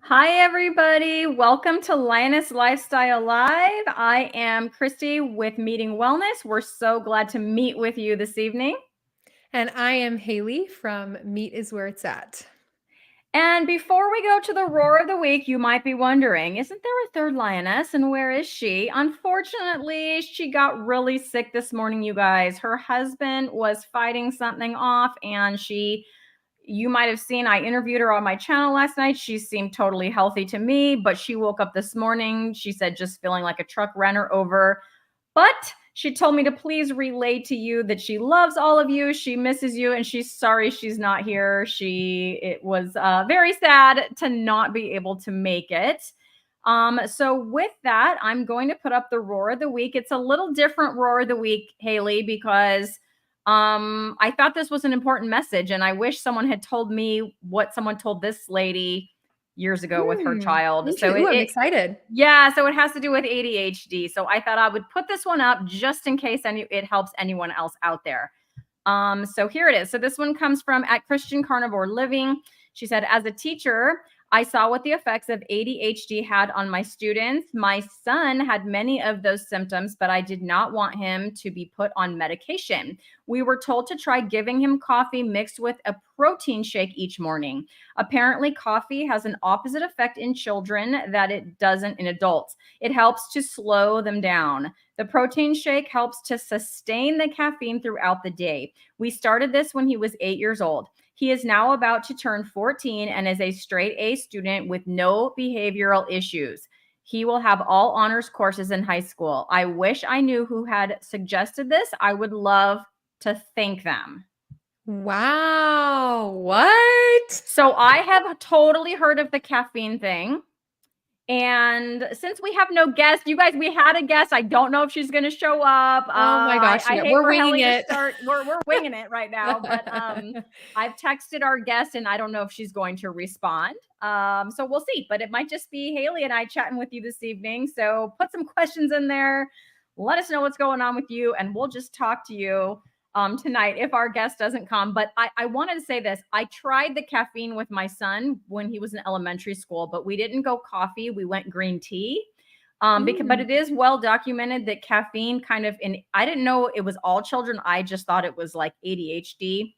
Hi, everybody. Welcome to Lioness Lifestyle Live. I am Cristie with Meeting Wellness. We're so glad to meet with you this evening. And I am Hayley from Meatiswhereitsat. And before we go to the roar of the week, you might be wondering, isn't there a third lioness and where is she? Unfortunately, she got really sick this morning, you guys. Her husband was fighting something off and you might have seen, I interviewed her on my channel last night. She seemed totally healthy to me, but she woke up this morning. She said just feeling like a truck ran her over. But she told me to please relay to you that she loves all of you. She misses you, and she's sorry she's not here. It was very sad to not be able to make it. So with that, I'm going to put up the roar of the week. It's a little different roar of the week, Hayley, because I thought this was an important message, and I wish someone had told me what someone told this lady years ago with her child. So Ooh, I'm excited. yeah, so it has to do with ADHD. So I thought I would put this one up just in case it helps anyone else out there. So here it is. So this one comes from at Christian Carnivore Living. She said, as a teacher, I saw what the effects of ADHD had on my students. My son had many of those symptoms, but I did not want him to be put on medication. We were told to try giving him coffee mixed with a protein shake each morning. Apparently, coffee has an opposite effect in children that it doesn't in adults. It helps to slow them down. The protein shake helps to sustain the caffeine throughout the day. We started this when he was 8 years old. He is now about to turn 14 and is a straight A student with no behavioral issues. He will have all honors courses in high school. I wish I knew who had suggested this. I would love to thank them. Wow. What? So I have totally heard of the caffeine thing. And since we have no guest, you guys, we had a guest. I don't know if she's going to show up. Oh my gosh. I Yeah, hate we're for winging Ellie to it. start. We're winging it right now. But I've texted our guest, and I don't know if she's going to respond. So we'll see. But it might just be Hayley and I chatting with you this evening. So put some questions in there. Let us know what's going on with you, and we'll just talk to you tonight if our guest doesn't come. But I wanted to say this. I tried the caffeine with my son when he was in elementary school, but we didn't go coffee. We went green tea. But it is well documented that caffeine I didn't know it was all children. I just thought it was like ADHD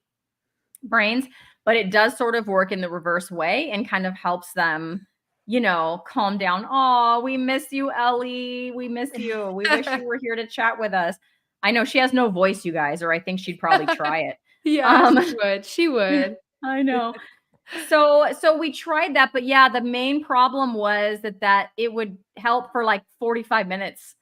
brains, but it does sort of work in the reverse way and kind of helps them, calm down. Oh, we miss you, Ellie. We miss you. We wish you were here to chat with us. I know she has no voice, you guys, or I think she'd probably try it. Yeah, she would. She would. I know. So we tried that, but yeah, the main problem was that it would help for like 45 minutes,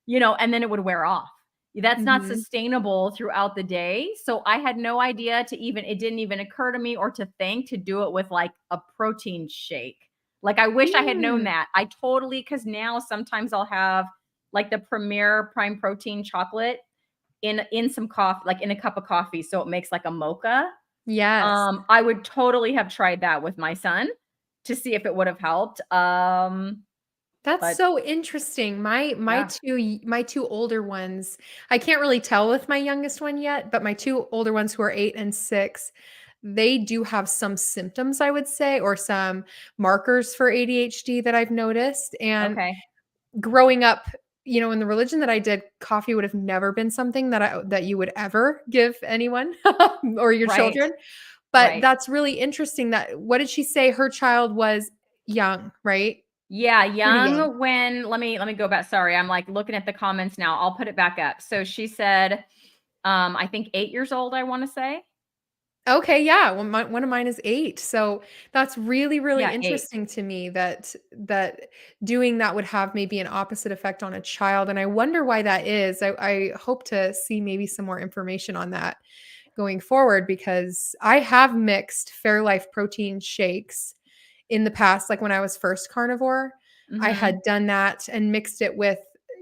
and then it would wear off. That's not sustainable throughout the day. So I had no idea it didn't even occur to me or to think to do it with like a protein shake. Like I wish I had known that. Because now sometimes I'll have like the Premier Prime Protein chocolate in some coffee, like in a cup of coffee. So it makes like a mocha. Yes. I would totally have tried that with my son to see if it would have helped. That's But so interesting. My yeah. my two older ones, I can't really tell with my youngest one yet, but my two older ones who are 8 and 6, they do have some symptoms, I would say, or some markers for ADHD that I've noticed. And Okay. growing up, in the religion that I did, coffee would have never been something that you would ever give anyone or your Right. children. But Right. that's really interesting that what did she say? Her child was young, right? Yeah, Pretty young. young when let me go back. Sorry, I'm like looking at the comments now. I'll put it back up. So she said, I think 8 years old, I want to say. Okay, yeah. Well, one of mine is 8. So that's really, really Yeah, 8. interesting to me that doing that would have maybe an opposite effect on a child. And I wonder why that is. I hope to see maybe some more information on that going forward because I have mixed Fairlife protein shakes in the past, like when I was first carnivore. I Mm-hmm. had done that and mixed it with,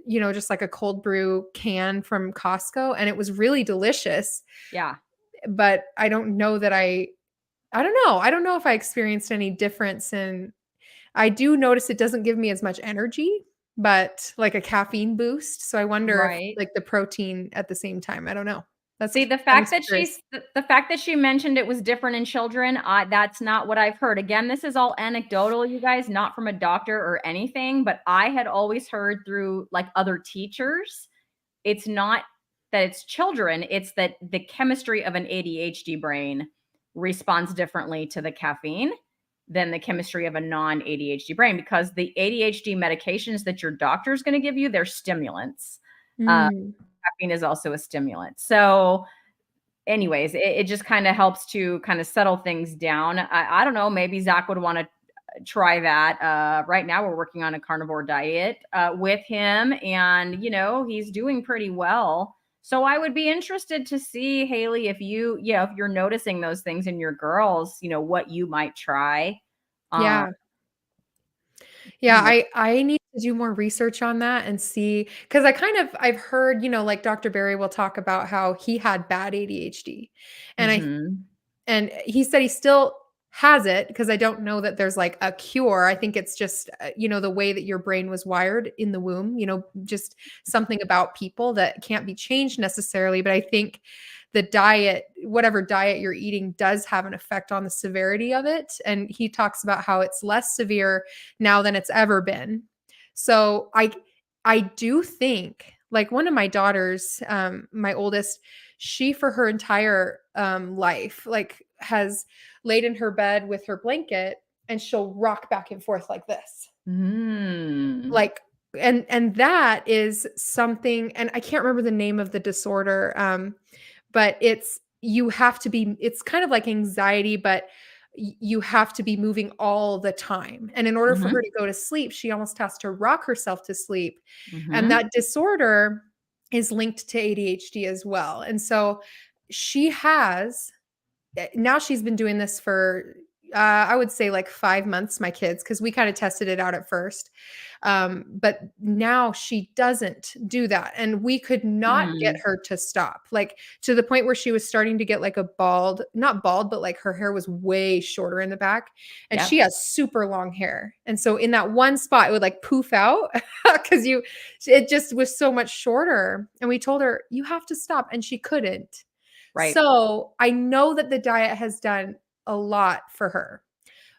just like a cold brew can from Costco, and it was really delicious. Yeah. But I don't know that I don't know. I don't know if I experienced any difference in I do notice it doesn't give me as much energy, but like a caffeine boost. So I wonder if Right. like the protein at the same time, I don't know. That's See, that makes me curious. the fact that she mentioned it was different in children, that's not what I've heard. Again, this is all anecdotal, you guys, not from a doctor or anything, but I had always heard through like other teachers, it's not that it's children, it's that the chemistry of an ADHD brain responds differently to the caffeine than the chemistry of a non-ADHD brain, because the ADHD medications that your doctor is going to give you, they're stimulants. Uh, Mm. Caffeine is also a stimulant. So anyways, it just kind of helps to kind of settle things down. I don't know, maybe Zach would want to try that. Right now we're working on a carnivore diet with him, and he's doing pretty well. So I would be interested to see, Hayley, if if you're noticing those things in your girls, what you might try. Um, Yeah. Yeah, I need to do more research on that and see, because I've heard, like Dr. Barry will talk about how he had bad ADHD. And I mhm, and he said he still has it, because I don't know that there's like a cure. I think it's just, the way that your brain was wired in the womb, just something about people that can't be changed necessarily. But I think the diet, whatever diet you're eating, does have an effect on the severity of it. And he talks about how it's less severe now than it's ever been. So I do think, like, one of my daughters, my oldest, she for her entire life, like, has laid in her bed with her blanket, and she'll rock back and forth like this. mm, Like, and that is something, and I can't remember the name of the disorder, but it's kind of like anxiety, but you have to be moving all the time. And in order for her mhm, to go to sleep, she almost has to rock herself to sleep. And mhm, that disorder is linked to ADHD as well. And so she has now she's been doing this for I would say like 5 months, my kids, because we kind of tested it out at first. But now she doesn't do that. And we could not get mm, her to stop, like, to the point where she was starting to get like a bald, not bald, but like her hair was way shorter in the back. And she yep, has super long hair. And so in that one spot, it would like poof out because it just was so much shorter. And we told her, you have to stop. And she couldn't. right. So I know that the diet has done a lot for her,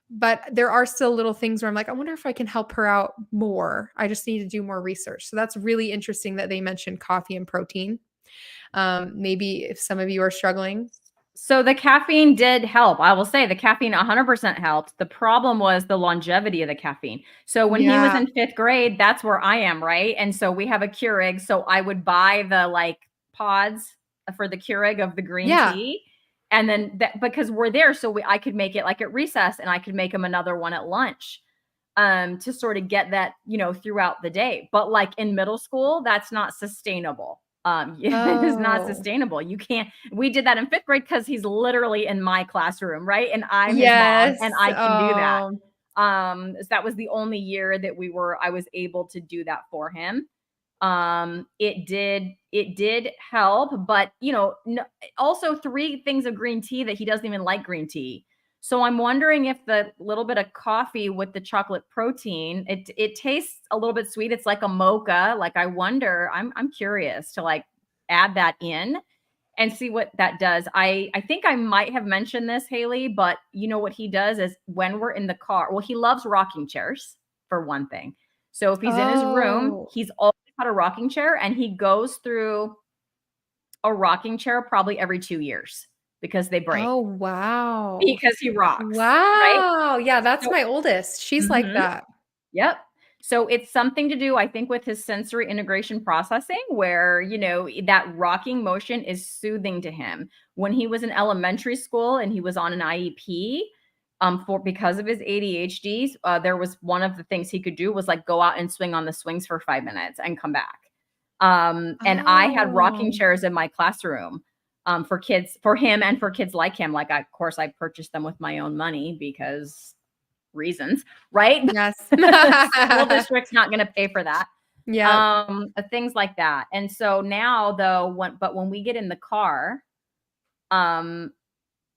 but there are still little things where I'm like, I wonder if I can help her out more. I just need to do more research. So that's really interesting that they mentioned coffee and protein. Maybe if some of you are struggling. So the caffeine did help. I will say the caffeine 100% helped. The problem was the longevity of the caffeine. So when he was Yeah. in 5th grade, that's where I am, right? And so we have a Keurig. So I would buy the like pods for the Keurig of the green Yeah. tea. And then because we're there, so I could make it like at recess, and I could make him another one at lunch to sort of get that, throughout the day. But like in middle school, that's not sustainable. It is not Oh. sustainable. You can't. We did that in 5th grade because he's literally in my classroom, right? And I'm his mom, Yes. and I can do that. Oh. So that was the only year that I was able to do that for him. It did help, but no, also 3 things of green tea that he doesn't even like green tea. So I'm wondering if the little bit of coffee with the chocolate protein, it tastes a little bit sweet. It's like a mocha. Like I wonder, I'm curious to like add that in and see what that does. I think I might have mentioned this, Hayley, but what he does is when we're in the car, well, he loves rocking chairs for one thing. So if he's in his room, Oh. he's always got a rocking chair, and he goes through a rocking chair probably every 2 years because they break, Oh, wow. because he rocks, right? Wow. Yeah, that's So my oldest. She's like mhm. that. Yep. So it's something to do, I think, with his sensory integration processing, where, that rocking motion is soothing to him. When he was in elementary school and he was on an IEP, because of his ADHD, there was one of the things he could do was like go out and swing on the swings for 5 minutes and come back. And I had rocking Oh. chairs in my classroom for kids, for him, and for kids like him. Like, of course, I purchased them with my own money because reasons, right? Yes. School district's not going to pay for that. Yep. Things like that. And so now though, when we get in the car, um,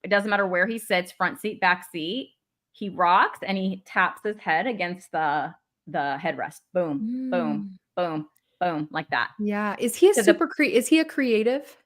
it doesn't matter where he sits, front seat, back seat, he rocks and he taps his head against the headrest. Boom, boom, Mm. boom, boom, like that. Yeah. To the Is he a creative?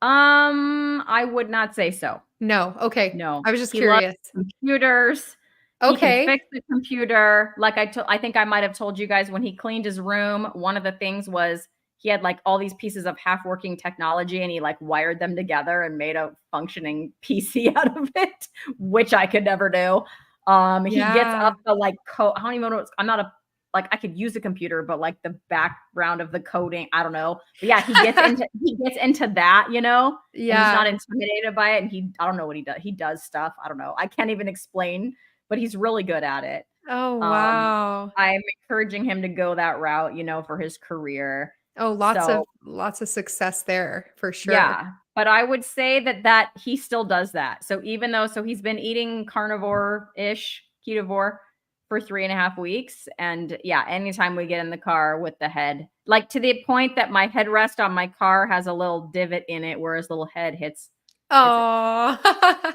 I would not say so. No. Okay. No. I was just He loves curious. computers. He can Okay. fix the computer. Like I think I might have told you guys when he cleaned his room, one of the things was he had like all these pieces of half working technology and he like wired them together and made a functioning PC out of it, which I could never do. He gets Yeah. up the like code. I don't even know I'm not a like I could use a computer, but like the background of the coding, I don't know. But yeah, he gets into that, you know, and he's not Yeah. intimidated by it. And I don't know what he does. He does stuff. I don't know. I can't even explain, but he's really good at it. Oh, Um, wow. I'm encouraging him to go that route, you know, for his career. Oh, So lots of success there for sure. yeah, but I would say that he still does that. So even though he's been eating carnivore-ish, ketovore for 3.5 weeks. And yeah, anytime we get in the car with the head, like to the point that my headrest on my car has a little divot in it where his little head hits it, Oh.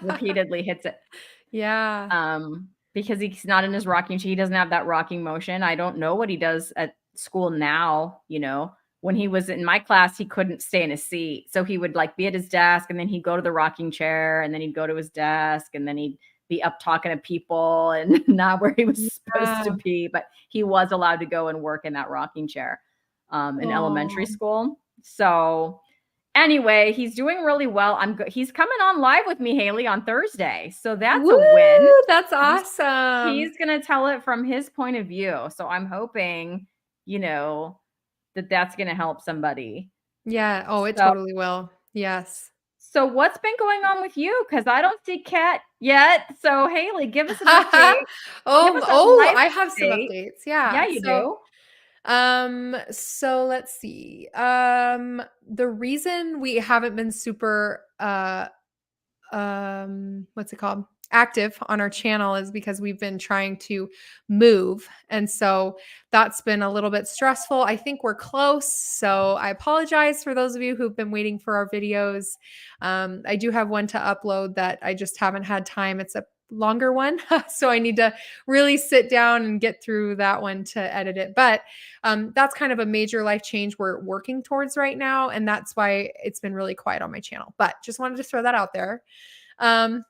repeatedly hits it. Yeah. Because he's not in his rocking chair. He doesn't have that rocking motion. I don't know what he does at school now, you know. When he was in my class, he couldn't stay in his seat. So he would like be at his desk and then he'd go to the rocking chair and then he'd go to his desk and then he'd be up talking to people and not where he was supposed to Yeah. be, but he was allowed to go and work in that rocking chair in elementary Oh. school. So anyway, he's doing really well. He's coming on live with me, Hayley, on Thursday. So that's a win. Woo! That's He's awesome. he's gonna tell it from his point of view. So I'm hoping, you know, that that's gonna help somebody. Yeah. Oh, it So totally will. Yes. so what's been going on with you? Because I don't see Kat yet. So Hayley, give us an update. Give us a Oh, life I have some update. updates. Yeah, Yeah. you do. So let's see. The reason we haven't been super what's it called, active on our channel is because we've been trying to move, and so that's been a little bit stressful. I think we're close, so I apologize for those of you who've been waiting for our videos. I do have one to upload that I just haven't had time. It's a longer one, so I need to really sit down and get through that one to edit it. But that's kind of a major life change we're working towards right now, and that's why it's been really quiet on my channel. But just wanted to throw that out there. um,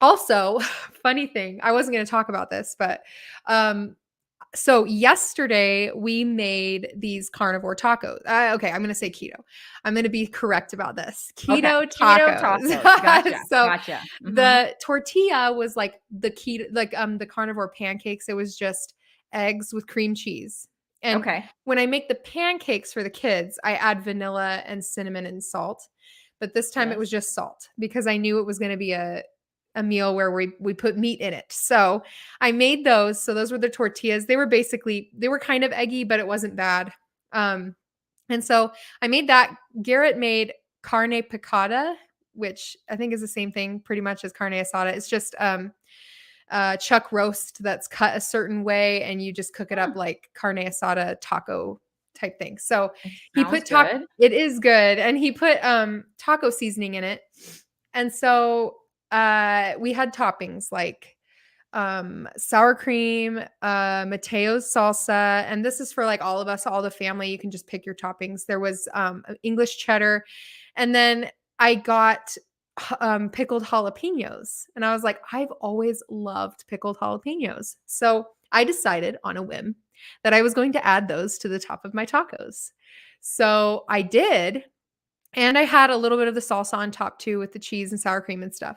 Also, funny thing, I wasn't going to talk about this, but so yesterday we made these carnivore tacos. Okay, I'm going to say keto. I'm going to be correct about this. Okay. Keto Keto tacos. tacos. Gotcha. So Gotcha. the tortilla was like the keto, like the carnivore pancakes. It was just eggs with cream cheese. And Okay. when I make the pancakes for the kids, I add vanilla and cinnamon and salt. But this time it was Yes. just salt because I knew it was going to be a meal where we put meat in it. So I made those. So those were the tortillas. They were kind of eggy, but it wasn't bad. And so I made that. Garrett made carne picada, which I think is the same thing pretty much as carne asada. It's just chuck roast that's cut a certain way and you just cook it up like carne asada taco type thing. So It he sounds put taco, good. it is good, and he put taco seasoning in it. And so we had toppings like sour cream, Mateo's salsa, and this is for like all of us, all the family. You can just pick your toppings. There was English cheddar, and then I got pickled jalapenos, and I was like, I've always loved pickled jalapenos, so I decided on a whim that I was going to add those to the top of my tacos. So I did, and I had a little bit of the salsa on top too with the cheese and sour cream and stuff.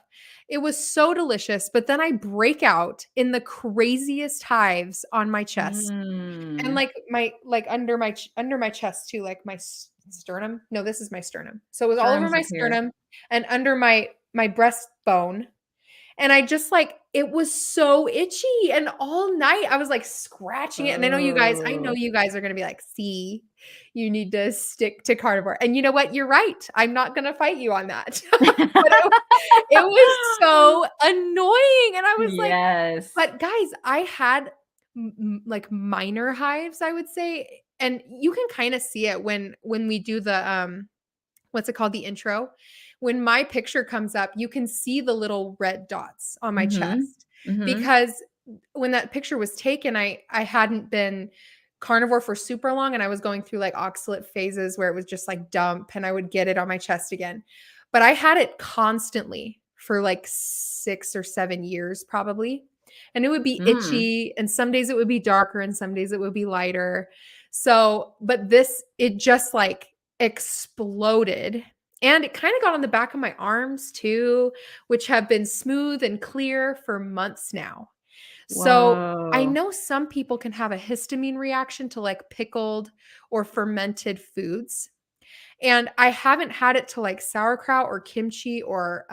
It was so delicious, but then I break out in the craziest hives on my chest and Mm. like under my chest too, like my sternum. No, this is my sternum. So it was all over Germs my up here. sternum and under my breastbone, and I just like it was so itchy, and all night I was like scratching it. And I know Oh. you guys are going to be like, "See, you need to stick to carnivore." And you know what? You're right. I'm not going to fight you on that. But it was so annoying, and I was like, Yes. but guys, I had like minor hives, I would say, and you can kind of see it when we do the what's it called, the intro. When my picture comes up, you can see the little red dots on my Mhm. chest Mhm. because when that picture was taken, I hadn't been carnivore for super long, and I was going through like oxalate phases where it was just like dump, and I would get it on my chest again. but I had it constantly for like 6 or 7 years probably. And it would be Mm. itchy, and some days it would be darker and some days it would be lighter. So, but this, it just like exploded. And it kind of got on the back of my arms too, which have been smooth and clear for months now. So I Whoa. know some people can have a histamine reaction to like pickled or fermented foods. And I haven't had it to like sauerkraut or kimchi or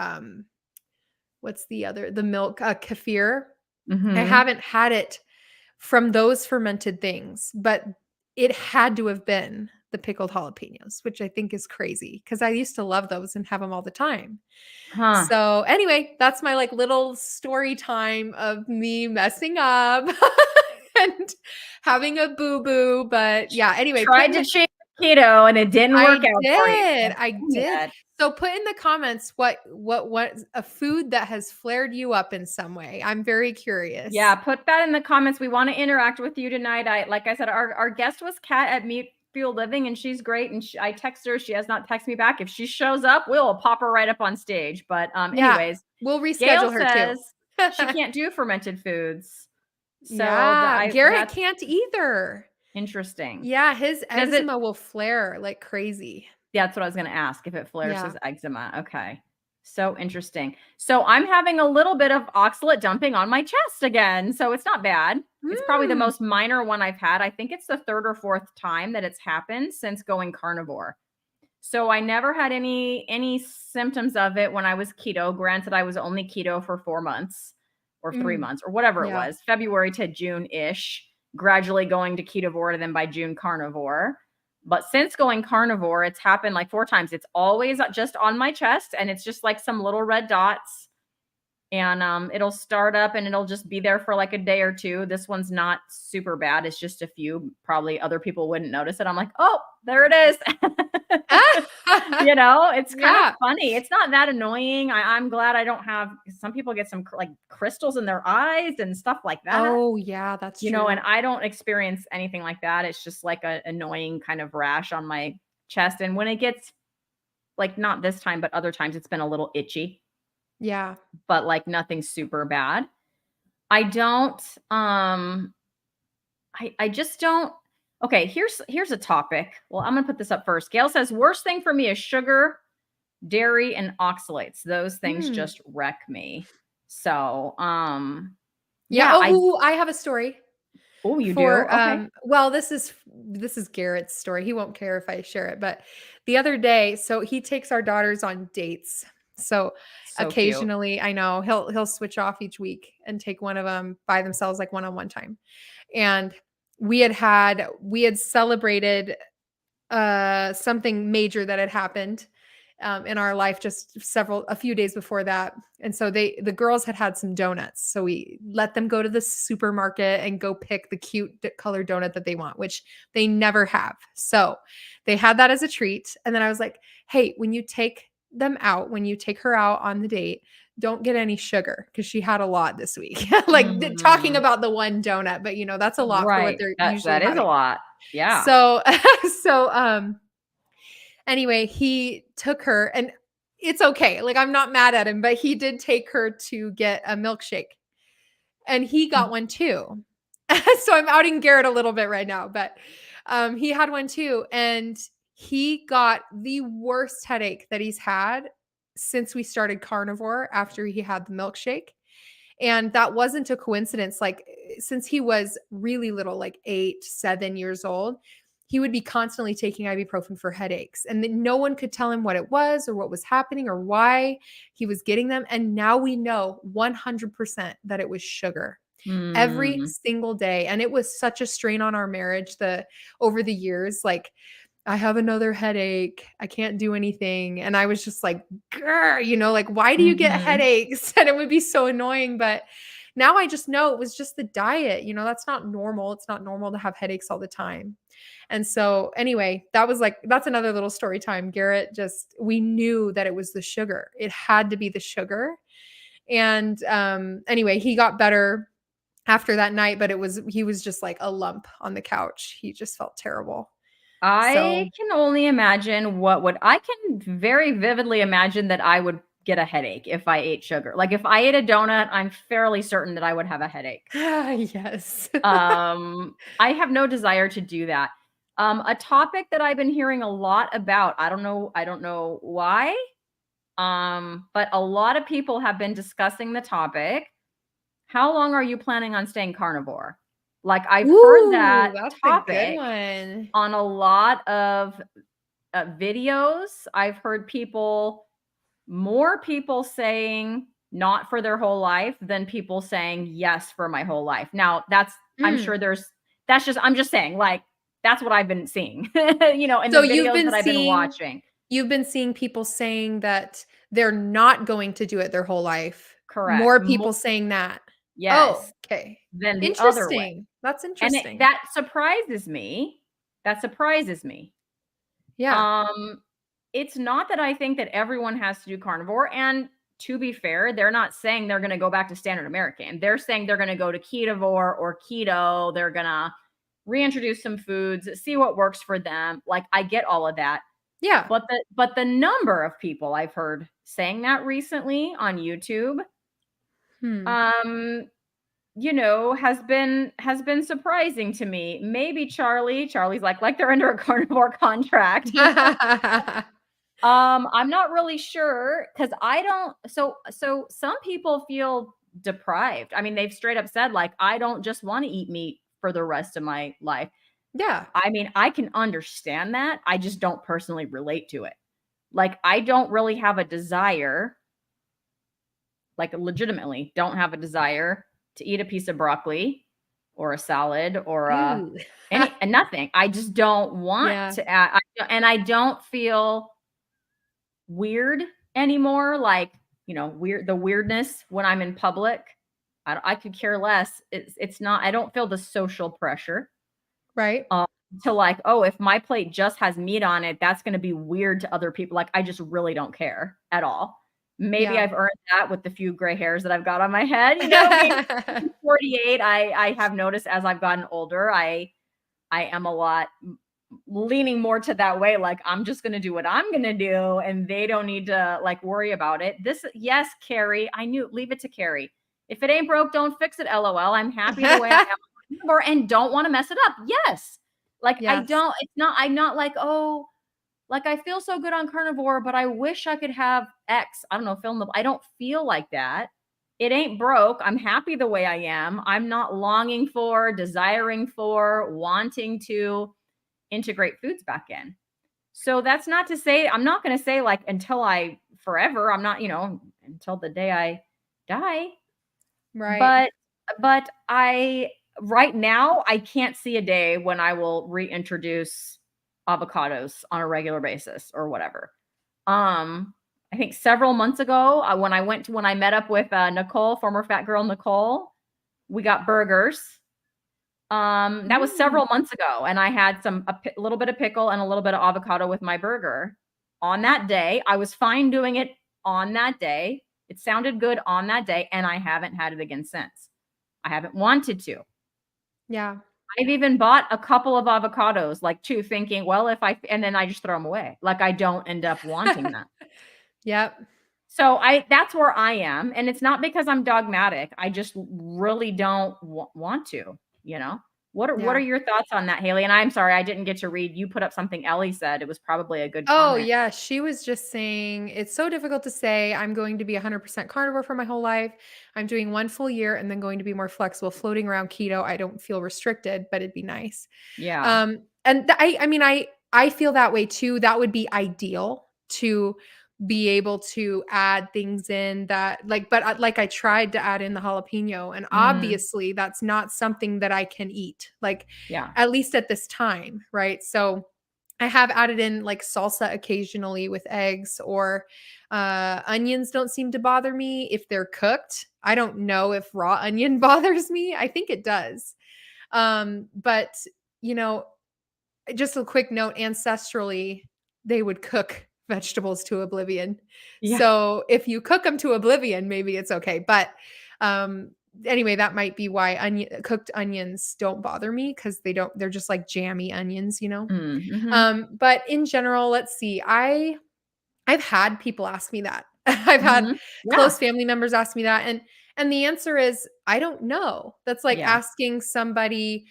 what's the milk, kefir. I Mm-hmm. haven't had it from those fermented things, but it had to have been the pickled jalapenos, which I think is crazy because I used to love those and have them all the time. Huh. So anyway, that's my like little story time of me messing up and having a boo-boo. But yeah, anyway, put Tried in to the change keto and it didn't work out for you. I Dang did. it. So put in the comments what a food that has flared you up in some way. I'm very curious. Yeah, put that in the comments. We want to interact with you tonight. Like I said, our guest was Kat at Meat Fuel Living, and she's great. And I text her. She has not texted me back. If she shows up, we'll pop her right up on stage. But Yeah, anyways, we'll Gail reschedule her too. says she can't do fermented foods. So Yeah, Garrett that's can't either. interesting. Yeah, his Does it? eczema will flare like crazy. That's what I was going to ask, if it flares Yeah. his eczema. Okay. So interesting. So I'm having a little bit of oxalate dumping on my chest again. So it's not bad. It's probably the Mm. most minor one I've had. I think it's the third or fourth time that it's happened since going carnivore. So I never had any symptoms of it when I was keto. Granted, I was only keto for 4 months or 3 Mm. months or whatever it Yeah. was, February to June-ish, gradually going to ketovore, and then by June carnivore. But since going carnivore, it's happened like 4 times. It's always just on my chest, and it's just like some little red dots. And it'll start up and it'll just be there for like a day or two. This one's not super bad. It's just a few. Probably other people wouldn't notice it. I'm like, oh, there it is. It's kind of Yeah. funny. It's not that annoying. I'm glad I don't have. Some people get some like crystals in their eyes and stuff like that. Oh, yeah, that's true. And I don't experience anything like that. It's just like an annoying kind of rash on my chest. And when it gets like, not this time, but other times, it's been a little itchy, Yeah. but like nothing super bad. I don't, I just don't. Okay, here's a topic. Well, I'm gonna put this up first. Gail says, worst thing for me is sugar, dairy, and oxalates. Those things Mm. just wreck me. So, Yeah. yeah, Oh, I have a story oh, you do? for Okay. well, this is Garrett's story. He won't care if I share it, but the other day, so he takes our daughters on dates. So So cute. occasionally, I know he'll switch off each week and take one of them by themselves, like one-on-one time. And we had celebrated something major that had happened in our life just a few days before that. And so the girls had some donuts. So we let them go to the supermarket and go pick the cute colored donut that they want, which they never have. So they had that as a treat. And then I was like, hey, when you take her out on the date, don't get any sugar because she had a lot this week. Like talking Mm, about the one donut, but that's a lot for what right. they're usually That is a having. lot. Yeah. So anyway, he took her, and it's okay. Like, I'm not mad at him, but he did take her to get a milkshake, and he got one too. So I'm outing Garrett a little bit right now, but he had one too, and he got the worst headache that he's had since we started carnivore after he had the milkshake. And that wasn't a coincidence. Like, since he was really little, like 8, 7 years old, he would be constantly taking ibuprofen for headaches. And then no one could tell him what it was or what was happening or why he was getting them. And now we know 100% that it was sugar every Mm, single day. And it was such a strain on our marriage over the years. Like, I have another headache. I can't do anything. And I was just like, grr, like, why do you get mhm. headaches? And it would be so annoying. But now I just know it was just the diet. That's not normal. It's not normal to have headaches all the time. And so, anyway, that's another little story time. Garrett we knew that it was the sugar. It had to be the sugar. And anyway, he got better after that night, but he was just like a lump on the couch. He just felt terrible. I So can only imagine I can very vividly imagine that I would get a headache if I ate sugar. Like if I ate a donut, I'm fairly certain that I would have a headache. yes. I have no desire to do that. A topic that I've been hearing a lot about, I don't know why. But a lot of people have been discussing the topic. How long are you planning on staying carnivore? Like I've heard Ooh, that that's a good topic one. on a lot of videos. I've heard more people saying not for their whole life than people saying yes for my whole life. Now, I'm Mm. sure I'm just saying, like, that's what I've been seeing, in the So videos that I've been watching. you've been seeing people saying that they're not going to do it their whole life. Correct. More people saying that. Oh, Yes, okay. than the other way. Interesting. That's And interesting. that surprises me. That surprises me. Yeah. Um, it's not that I think that everyone has to do carnivore. And to be fair, they're not saying they're going to go back to standard American. They're saying they're going to go to ketovore or keto. They're going to reintroduce some foods, see what works for them. Like I get all of that. Yeah. But the number of people I've heard saying that recently on YouTube, Hmm. um, has been surprising to me. Maybe Charlie's like they're under a carnivore contract. I'm not really sure because I don't. So some people feel deprived. I mean, they've straight up said like, I don't just want to eat meat for the rest of my life. Yeah. I mean, I can understand that. I just don't personally relate to it. Like, I don't really have a desire, like legitimately don't have a desire to eat a piece of broccoli or a salad or Ooh. and nothing. I just don't want Yeah. to add, and I don't feel weird anymore. Like, the weirdness when I'm in public. I could care less. It's not. I don't feel the social pressure Right. to like, oh, if my plate just has meat on it, that's going to be weird to other people. Like, I just really don't care at all. Maybe Yeah. I've earned that with the few gray hairs that I've got on my head. Being 48, I have noticed as I've gotten older, I am a lot leaning more to that way. Like, I'm just going to do what I'm going to do, and they don't need to like worry about it. Yes, Carrie, leave it to Carrie. If it ain't broke, don't fix it. LOL. I'm happy the way I am and don't want to mess it up. Yes. Like, Yes. I'm not like, oh, like I feel so good on carnivore, but I wish I could have X. I don't know, I don't feel like that. It ain't broke. I'm happy the way I am. I'm not longing for, desiring for, wanting to integrate foods back in. So that's not to say, I'm not going to say like forever. I'm not, until the day I die. Right. But right now, I can't see a day when I will reintroduce avocados on a regular basis or whatever. I think several months ago, when I met up with Nicole, former fat girl Nicole, we got burgers. That was several months ago, and I had a little bit of pickle and a little bit of avocado with my burger. On that day, I was fine doing it on that day. It sounded good on that day, and I haven't had it again since. I haven't wanted to. Yeah. I've even bought a couple of avocados, like 2, thinking, well, and then I just throw them away. Like I don't end up wanting them. Yep. So that's where I am. And it's not because I'm dogmatic. I just really don't want to, What are Yeah. your thoughts on that, Hayley? And I'm sorry, I didn't get to read. You put up something Ellie said. It was probably a good Oh, comment. yeah, she was just saying, "It's so difficult to say I'm going to be 100% carnivore for my whole life. I'm doing 1 full year and then going to be more flexible, floating around keto. I don't feel restricted, but it'd be nice." Yeah. And I mean, I feel that way too. That would be ideal to be able to add things in that but like I tried to add in the jalapeno, and Mm, obviously that's not something that I can eat, like, yeah. at least at this time, right? So I have added in like salsa occasionally with eggs, or onions don't seem to bother me if they're cooked. I don't know if raw onion bothers me. I think it does. But you know, just a quick note, ancestrally, they would cook vegetables to oblivion. Yeah. So if you cook them to oblivion, maybe it's okay. But anyway, that might be why cooked onions don't bother me, because they're just like jammy onions, you know? Mm-hmm. But in general, let's see. I've had people ask me that. I've had Mm-hmm. Yeah. close family members ask me that, and the answer is I don't know. That's like Yeah. asking somebody,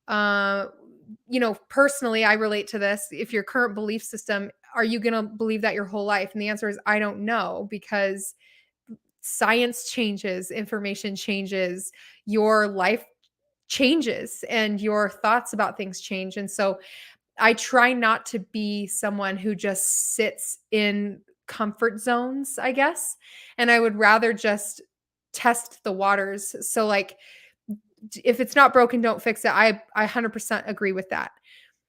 uh, personally, I relate to this. If your current belief system, are you going to believe that your whole life? And the answer is I don't know, because science changes, information changes, your life changes, and your thoughts about things change. And so I try not to be someone who just sits in comfort zones, I guess. And I would rather just test the waters. So like if it's not broken, don't fix it. I 100% agree with that.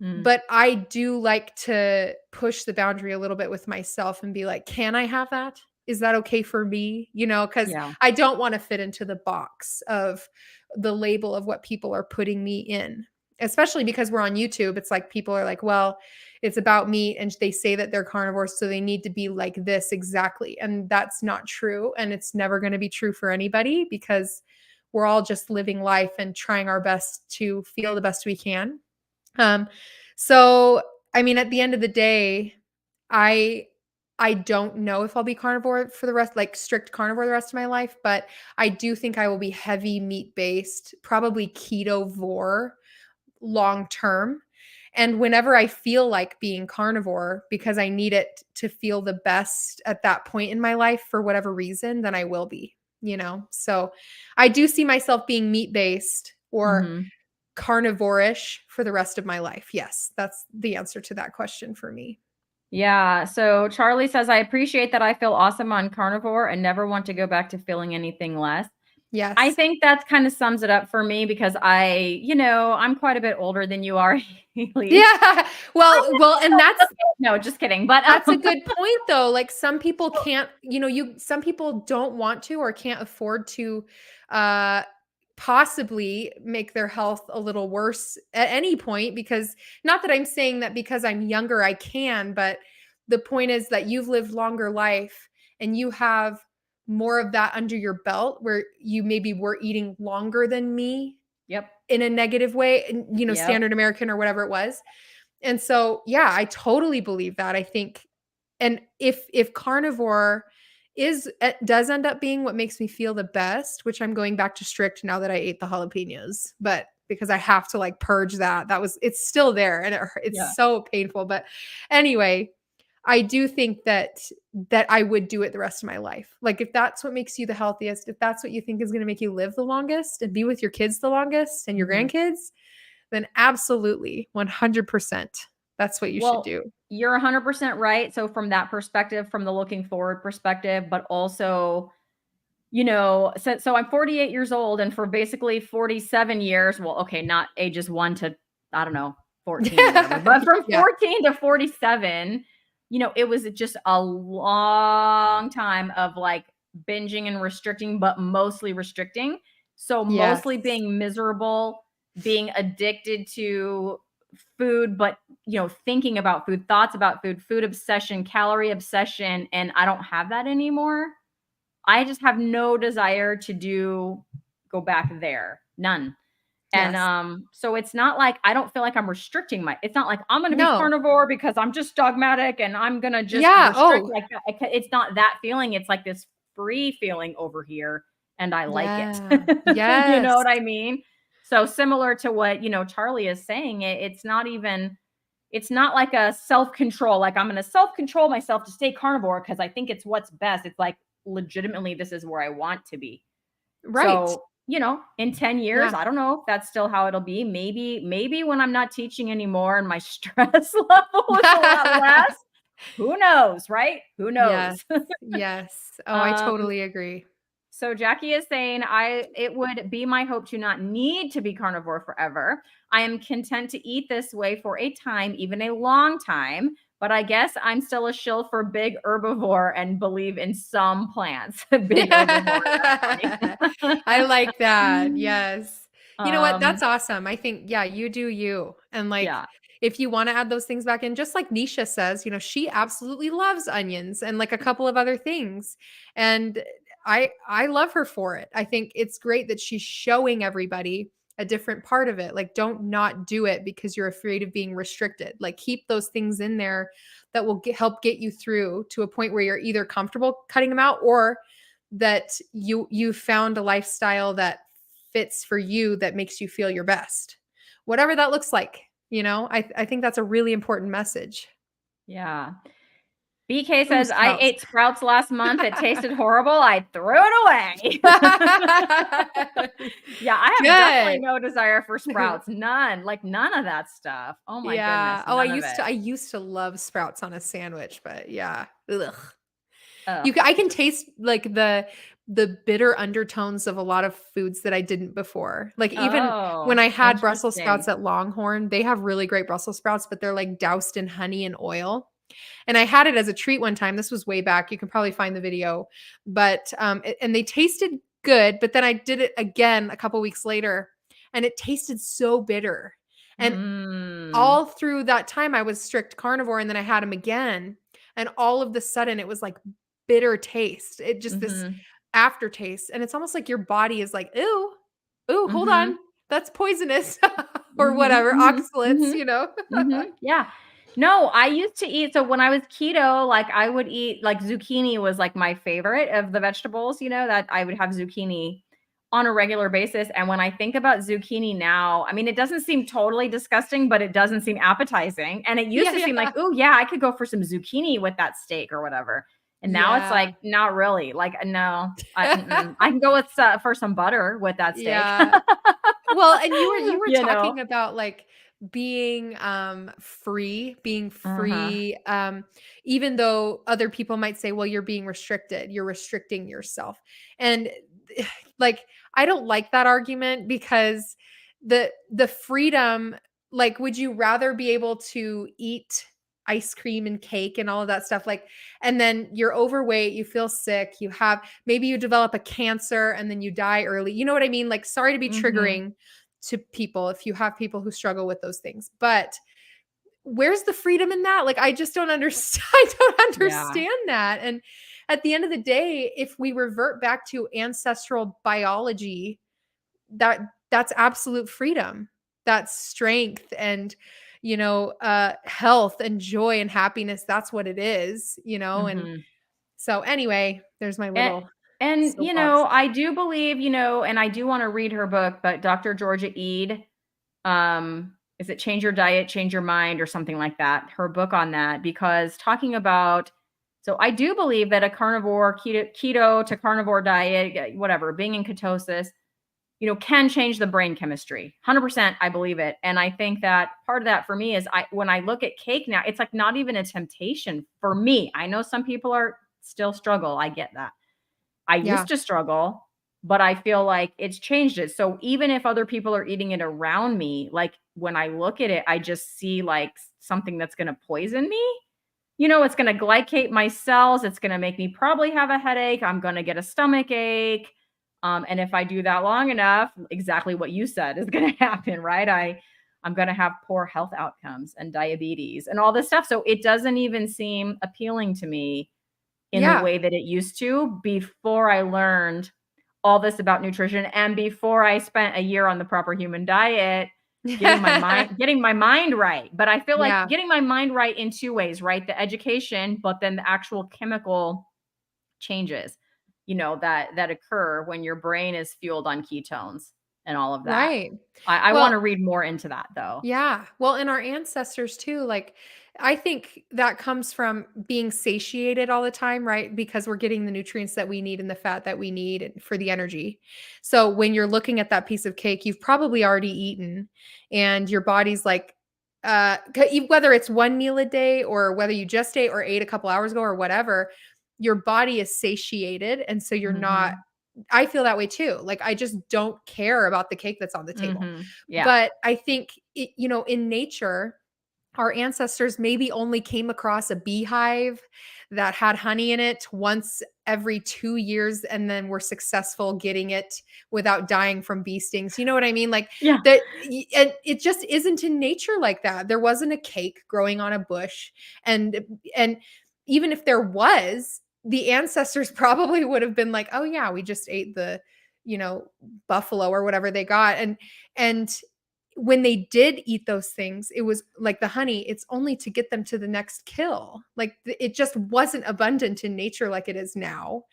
Mm. But I do like to push the boundary a little bit with myself and be like, can I have that? Is that okay for me? Because Yeah. I don't want to fit into the box of the label of what people are putting me in, especially because we're on YouTube. It's like people are like, well, it's about meat and they say that they're carnivores, so they need to be like this exactly. And that's not true. And it's never going to be true for anybody, because we're all just living life and trying our best to feel the best we can. Um, so I mean, at the end of the day, I I don't know if I'll be carnivore for the rest, like strict carnivore the rest of my life, but I do think I will be heavy meat based, probably ketovore long term. And whenever I feel like being carnivore because I need it to feel the best at that point in my life for whatever reason, then I will be. So I do see myself being meat based or Mm-hmm. carnivore-ish for the rest of my life. Yes, that's the answer to that question for me. Yeah. So Charlie says, I appreciate that I feel awesome on carnivore and never want to go back to feeling anything less. I Yes. think that kind of sums it up for me because I'm quite a bit older than you are, Haley. Yeah. Well, and No, just kidding. But that's a good point though. Like some people can't, some people don't want to or can't afford to uh possibly make their health a little worse at any point, because not that I'm saying that because I'm younger I can, but the point is that you've lived longer life and you have more of that under your belt where you maybe were eating longer than me yep. in a negative way, Yep. standard American or whatever it was. And so, yeah, I totally believe that. I think, and if carnivore does end up being what makes me feel the best, which I'm going back to strict now that I ate the jalapenos, but because I have to like purge it's still there and it's Yeah. so painful. But anyway, I do think that I would do it the rest of my life. Like if that's what makes you the healthiest, if that's what you think is going to make you live the longest and be with your kids the longest and your Mhm. grandkids, then absolutely 100%. That's what you should Well, do. you're 100% right. So from that perspective, from the looking forward perspective, but also, so I'm 48 years old and for basically 47 years, well, okay, not ages 1 to I don't know, 14 or whatever, but from Yeah. 14 to 47, it was just a long time of like binging and restricting, but mostly restricting. So Yes. mostly being miserable, being addicted to food, but thinking about food, thoughts about food, food obsession, calorie obsession, and I don't have that anymore. I just have no desire to go back there. None. And Yes. so it's not like I don't feel like I'm restricting it's not like I'm going to be No. carnivore because I'm just dogmatic and I'm going to just Yeah. restrict Oh, like that. It's not that feeling. It's like this free feeling over here and I like it. yeah. You know Yes. what I mean? So similar to what, Charlie is saying, it's not like a self-control, like I'm going to self-control myself to stay carnivore because I think it's what's best. It's like legitimately this is where I want to be. Right. So, in 10 years, Yeah. I don't know if that's still how it'll be. Maybe when I'm not teaching anymore and my stress level is a lot less. Who knows, right? Who Yes. knows? Yes. Oh, I um, totally agree. so Jackie is saying, it would be my hope to not need to be carnivore forever. I am content to eat this way for a time, even a long time. But I guess I'm still a shill for big herbivore and believe in some plants. Big herbivore. That's I like that. funny. Yes. You know what? um, That's awesome. I think, yeah, you do you. And like, yeah. if you want to add those things back in, just like Nisha says, she absolutely loves onions and like a couple of other things. And I love her for it. I think it's great that she's showing everybody a different part of it. Like, don't not do it because you're afraid of being restricted. Like, keep those things in there that will help get you through to a point where you're either comfortable cutting them out, or that you found a lifestyle that fits for you, that makes you feel your best. Whatever that looks like, I think that's a really important message. Yeah. BK Ooh, says, I sprouts. ate sprouts last month. It tasted horrible. I threw it away. Yeah, I have definitely Good. no desire for sprouts. None. Like none of that stuff. Oh my goodness. Yeah. Oh, I None of used to it. I used to love sprouts on a sandwich, but yeah. Ugh. Ugh. I can taste like the bitter undertones of a lot of foods that I didn't before. Like, even when Oh, I had Brussels sprouts interesting. at Longhorn, they have really great Brussels sprouts, but they're like doused in honey and oil. And I had it as a treat one time. This was way back. You can probably find the video, but and they tasted good. But then I did it again a couple weeks later, and it tasted so bitter. And Mm. all through that time, I was strict carnivore, and then I had them again, and all of the sudden, it was like bitter taste. It just this Mhm. aftertaste, and it's almost like your body is like, ooh, ooh, hold on, Mhm. that's poisonous, or Mhm. whatever, Mhm. oxalates, Mhm. Mhm. Yeah. No, I used to eat, so when I was keto, like I would eat like zucchini was like my favorite of the vegetables, that I would have zucchini on a regular basis. And when I think about zucchini now, I mean, it doesn't seem totally disgusting, but it doesn't seem appetizing. And it used Yeah, to seem like, yeah, oh yeah, I could go for some zucchini with that steak or whatever. And now it's yeah. like, not really. Like, no, I can go with for some butter with that steak. Yeah. Well, and you were you know? talking about like being Uh-huh. free, even though other people might say, well, you're being restricted, you're restricting yourself. And like, I don't like that argument, because the freedom, like, would you rather be able to eat ice cream and cake and all of that stuff, like, and then you're overweight, you feel sick, maybe you develop a cancer and then you die early, you know what I mean? Like, sorry to be Mhm. triggering to people if you have people who struggle with those things, but where's the freedom in that? Like, I just don't understand. I don't Yeah. understand that. And at the end of the day, if we revert back to ancestral biology, that's absolute freedom. That's strength, and health and joy and happiness. That's what it is. And Mhm. so anyway, there's my And little and soapbox. I do believe, and I do wanna read her book, but Dr. Georgia Ede, is it Change Your Diet, Change Your Mind or something like that? Her book on that, because talking about, so I do believe that a carnivore keto to carnivore diet, whatever, being in ketosis, can change the brain chemistry. 100% I believe it. And I think that part of that for me is when I look at cake now, it's like not even a temptation for me. I know some people are still struggle. I get that. I Yeah. used to struggle, but I feel like it's changed it. So even if other people are eating it around me, like when I look at it, I just see like something that's going to poison me. It's going to glycate my cells. It's going to make me probably have a headache. I'm going to get a stomach ache. And if I do that long enough, exactly what you said is going to happen, right? I'm going to have poor health outcomes and diabetes and all this stuff. So it doesn't even seem appealing to me in the Yeah. way that it used to before I learned all this about nutrition and before I spent a year on the proper human diet, getting my mind right. But I feel like Yeah. getting my mind right in two ways, right? The education, but then the actual chemical changes, that occur when your brain is fueled on ketones and all of that. Right. I want Well, to read more into that though. yeah. Well, and our ancestors too, like, I think that comes from being satiated all the time, right? Because we're getting the nutrients that we need and the fat that we need for the energy. So when you're looking at that piece of cake, you've probably already eaten, and your body's like, whether it's one meal a day or whether you just ate or ate a couple hours ago or whatever, your body is satiated. And so you're not, Mhm. I feel that way too. Like, I just don't care about the cake that's on the table. Mhm. Yeah. But I think in nature, our ancestors maybe only came across a beehive that had honey in it once every 2 years, and then were successful getting it without dying from bee stings. You know what I mean? Like, Yeah. and it just isn't in nature like that. There wasn't a cake growing on a bush, and even if there was, the ancestors probably would have been like, oh yeah, we just ate the, buffalo or whatever they got. And when they did eat those things, it was like the honey, it's only to get them to the next kill. Like it just wasn't abundant in nature like it is now.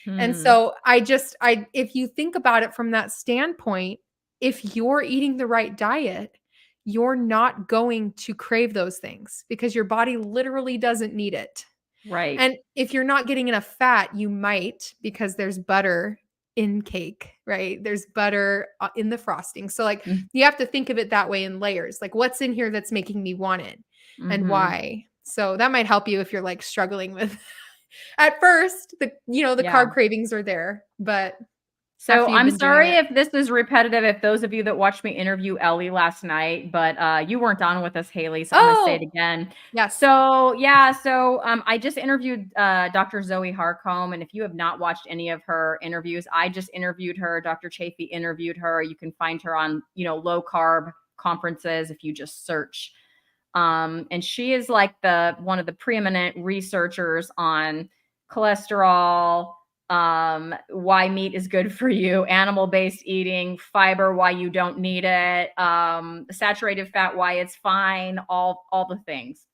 And Hmm. so if you think about it from that standpoint, if you're eating the right diet, you're not going to crave those things because your body literally doesn't need it. Right. And if you're not getting enough fat, you might, because there's butter in cake, right? There's butter in the frosting. So like you have to think of it that way in layers. Like what's in here that's making me want it and Mm-hmm. why? So that might help you if you're like struggling with at first the Yeah. carb cravings are there, but So after you've I'm been doing sorry it. if this is repetitive, if those of you that watched me interview Ellie last night, but you weren't on with us, Hayley. So I'm going to say it Oh, again. yes. So yeah, I just interviewed Dr. Zoe Harcombe, and if you have not watched any of her interviews, I just interviewed her. Dr. Chafee interviewed her. You can find her on low carb conferences if you just search. And she is like one of the preeminent researchers on cholesterol, why meat is good for you, animal-based eating, fiber, why you don't need it, saturated fat, why it's fine, all the things.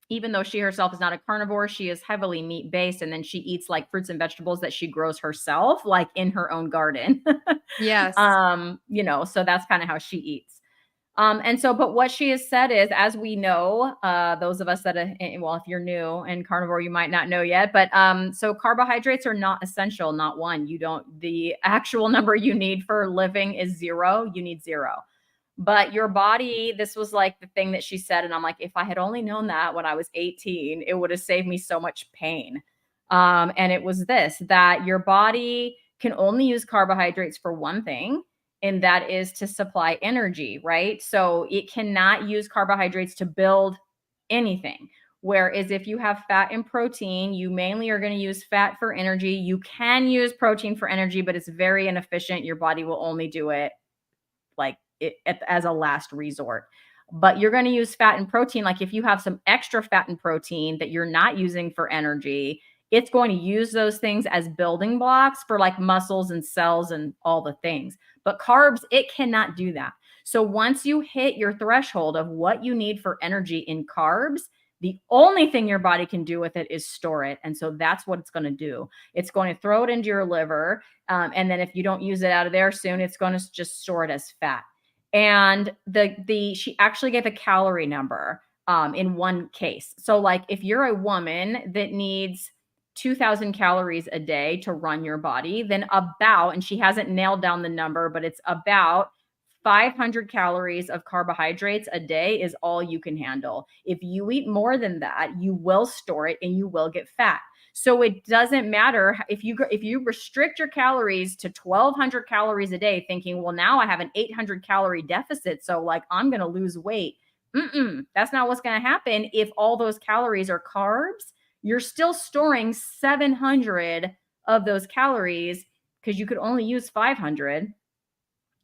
Even though she herself is not a carnivore, she is heavily meat-based, and then she eats like fruits and vegetables that she grows herself, like in her own garden. Yes. So that's kind of how she eats. But what she has said is, as we know, those of us that, if you're new in carnivore, you might not know yet, but so carbohydrates are not essential, not one. The actual number you need for living is 0. You need 0. But your body, this was like the thing that she said. And I'm like, if I had only known that when I was 18, it would have saved me so much pain. And it was that your body can only use carbohydrates for one thing, and that is to supply energy, right? So it cannot use carbohydrates to build anything. Whereas if you have fat and protein, you mainly are going to use fat for energy. You can use protein for energy, but it's very inefficient. Your body will only do it as a last resort. But you're going to use fat and protein. Like if you have some extra fat and protein that you're not using for energy, it's going to use those things as building blocks for like muscles and cells and all the things. But carbs, it cannot do that. So once you hit your threshold of what you need for energy in carbs, the only thing your body can do with it is store it. And so that's what it's going to do. It's going to throw it into your liver. And then if you don't use it out of there soon, it's going to just store it as fat. And she actually gave a calorie number in one case. So like if you're a woman that needs 2,000 calories a day to run your body, then and she hasn't nailed down the number, but it's about 500 calories of carbohydrates a day is all you can handle. If you eat more than that, you will store it and you will get fat. So it doesn't matter if you restrict your calories to 1,200 calories a day, thinking, well, now I have an 800 calorie deficit, so like I'm going to lose weight. That's not what's going to happen. If all those calories are carbs, you're still storing 700 of those calories because you could only use 500.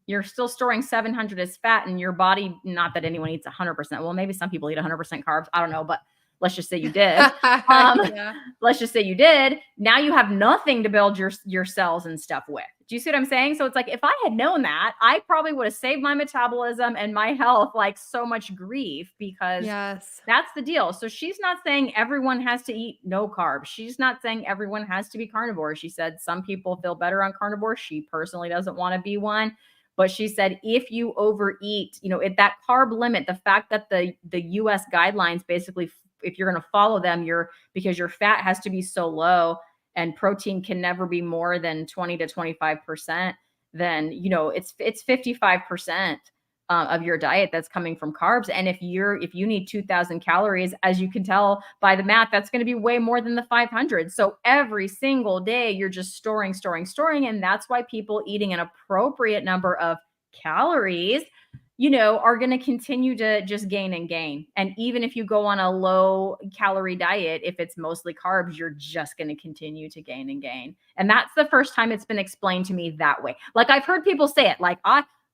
You're still storing 700 as fat in your body. Not that anyone eats 100%. Well, maybe some people eat 100% carbs. I don't know, but let's just say you did. Yeah. Let's just say you did. Now you have nothing to build your cells and stuff with. Do you see what I'm saying? So it's like, if I had known that, I probably would have saved my metabolism and my health like so much grief, because Yes. that's the deal. So she's not saying everyone has to eat no carbs. She's not saying everyone has to be carnivore. She said some people feel better on carnivore. She personally doesn't want to be one. But she said, if you overeat, at that carb limit, the fact that the US guidelines basically, if you're going to follow them, because your fat has to be so low and protein can never be more than 20 to 25%, then, it's 55% of your diet that's coming from carbs. And if you need 2,000 calories, as you can tell by the math, that's going to be way more than the 500. So every single day you're just storing. And that's why people eating an appropriate number of calories, are going to continue to just gain and gain. And even if you go on a low calorie diet, if it's mostly carbs, you're just going to continue to gain and gain. And that's the first time it's been explained to me that way. Like I've heard people say it, like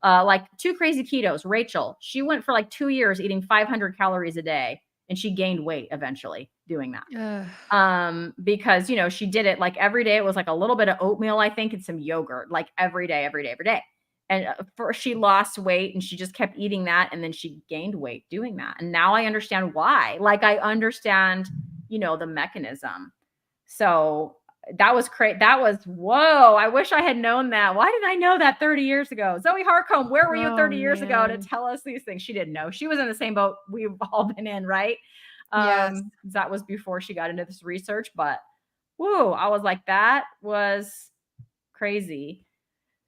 like Two Crazy Ketos, Rachel, she went for like 2 years eating 500 calories a day. and she gained weight eventually doing that. Ugh. Because, you know, she did it like every day. It was like a little bit of oatmeal, I think, and some yogurt, like every day, every day, every day. And she lost weight and she just kept eating that. And then she gained weight doing that. And now I understand why. Like I understand, you know, the mechanism. So that was great. That was, whoa. I wish I had known that. Why didn't I know that 30 years ago? Zoe Harcombe, where were you 30 years ago to tell us these things? She didn't know. She was in the same boat we've all been in, right? Yes. That was before she got into this research, but whoa, I was like, that was crazy.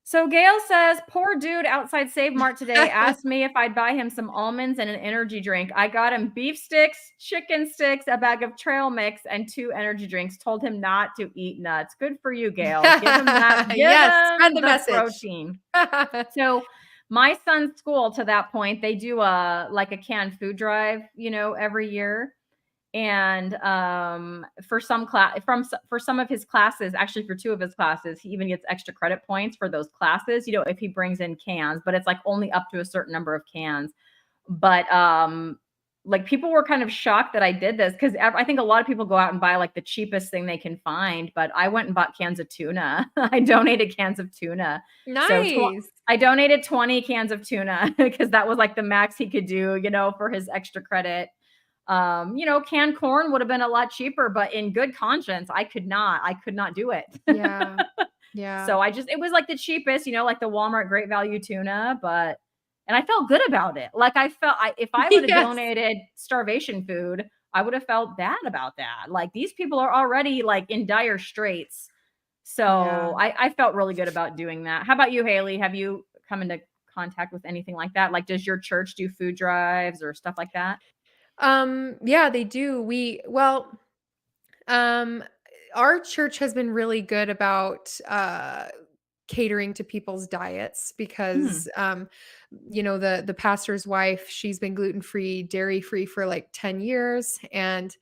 So Gail says, poor dude outside Save Mart today asked me if I'd buy him some almonds and an energy drink. I got him beef sticks, chicken sticks, a bag of trail mix, and 2 energy drinks. Told him not to eat nuts. Good for you, Gail. Give him that. Yes, spread the message. Protein. So my son's school, to that point, they do a canned food drive, you know, every year. And for some of his classes, actually for 2 of his classes, he even gets extra credit points for those classes, you know, if he brings in cans, but it's like only up to a certain number of cans. But like people were kind of shocked that I did this, because I think a lot of people go out and buy like the cheapest thing they can find, but I went and bought cans of tuna. I donated cans of tuna. Nice. So I donated 20 cans of tuna because that was like the max he could do, you know, for his extra credit. You know, canned corn would have been a lot cheaper, but in good conscience, I could not do it. Yeah. Yeah. So it was like the cheapest, you know, like the Walmart Great Value tuna, and I felt good about it. Like if I would have donated starvation food, I would have felt bad about that. Like these people are already like in dire straits. So I felt really good about doing that. How about you, Hayley? Have you come into contact with anything like that? Like, does your church do food drives or stuff like that? Yeah, they do. Our church has been really good about catering to people's diets because you know, the pastor's wife, she's been gluten-free, dairy-free for like 10 years. And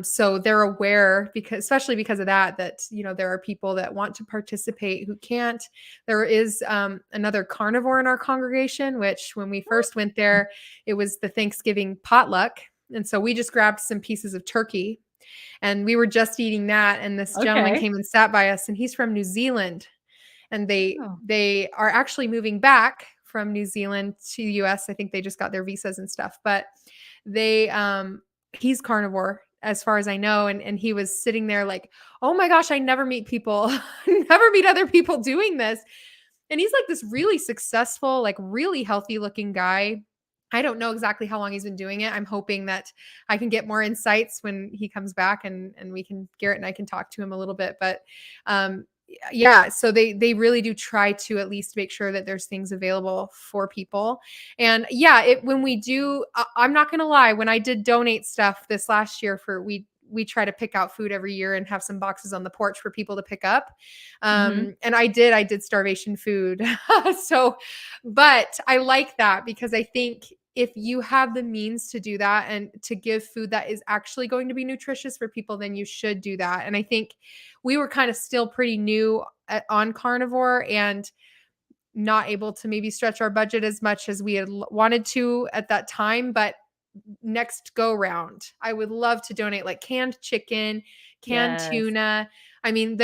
so they're aware, because especially because of that, you know, there are people that want to participate who can't. There is another carnivore in our congregation, which when we first went there, it was the Thanksgiving potluck. And so we just grabbed some pieces of turkey and we were just eating that. And this gentleman came and sat by us, and he's from New Zealand. And they are actually moving back from New Zealand to the US. I think they just got their visas and stuff, but he's carnivore as far as I know. And he was sitting there like, oh my gosh, I never meet other people doing this. And he's like this really successful, like really healthy looking guy. I don't know exactly how long he's been doing it. I'm hoping that I can get more insights when he comes back and Garrett and I can talk to him a little bit. But yeah, so they really do try to at least make sure that there's things available for people. And yeah, when we do, I'm not going to lie, when I did donate stuff this last year we try to pick out food every year and have some boxes on the porch for people to pick up. And I did starvation food. But I like that because I think if you have the means to do that and to give food that is actually going to be nutritious for people, then you should do that. And I think we were kind of still pretty new on carnivore and not able to maybe stretch our budget as much as we had wanted to at that time. But next go round, I would love to donate like canned chicken, canned tuna. I mean,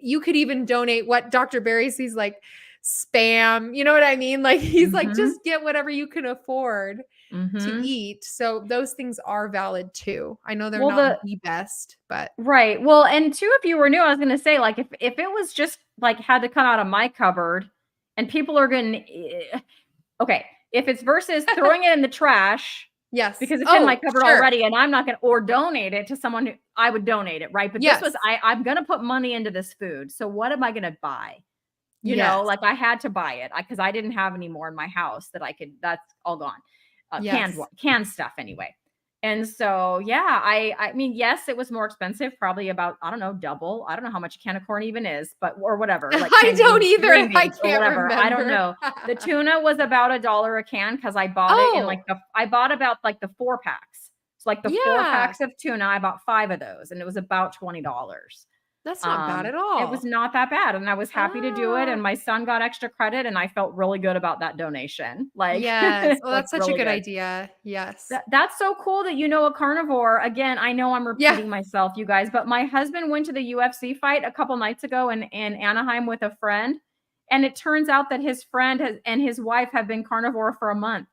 you could even donate what Dr. Barry sees, like spam, you know what I mean? Like he's like, just get whatever you can afford to eat. So those things are valid too. I know they're not the best, but right. Well, and too, if you were new, I was going to say, like, if it was just like had to come out of my cupboard and people are going to, okay, if it's versus throwing it in the trash, yes, because it's in my cupboard already, and I'm not going to, or donate it to someone who I would donate it, right? But this was, I'm going to put money into this food. So what am I going to buy? You know, like I had to buy it because I didn't have any more in my house that I could, that's all gone. Canned stuff anyway. And so, yeah, I mean, yes, it was more expensive, probably about, I don't know, double. I don't know how much a can of corn even is, but, or whatever. Like I don't either. I can't remember. I don't know. The tuna was about $1 a can because I bought it in like I bought about like the 4-packs. So like the 4 packs of tuna, I bought 5 of those and it was about $20. That's not bad at It was all. not that bad, and I was happy to do it, Ah, and my son got extra credit, and I felt really good about that donation, like yes. Oh, like, that's such a really good good. idea. Yes. That's so cool that you know a carnivore. Again, I know I'm Yeah. repeating myself, you guys, but my husband went to the UFC fight a couple nights ago in Anaheim with a friend, and it turns out that his friend has and his wife have been carnivore for a month.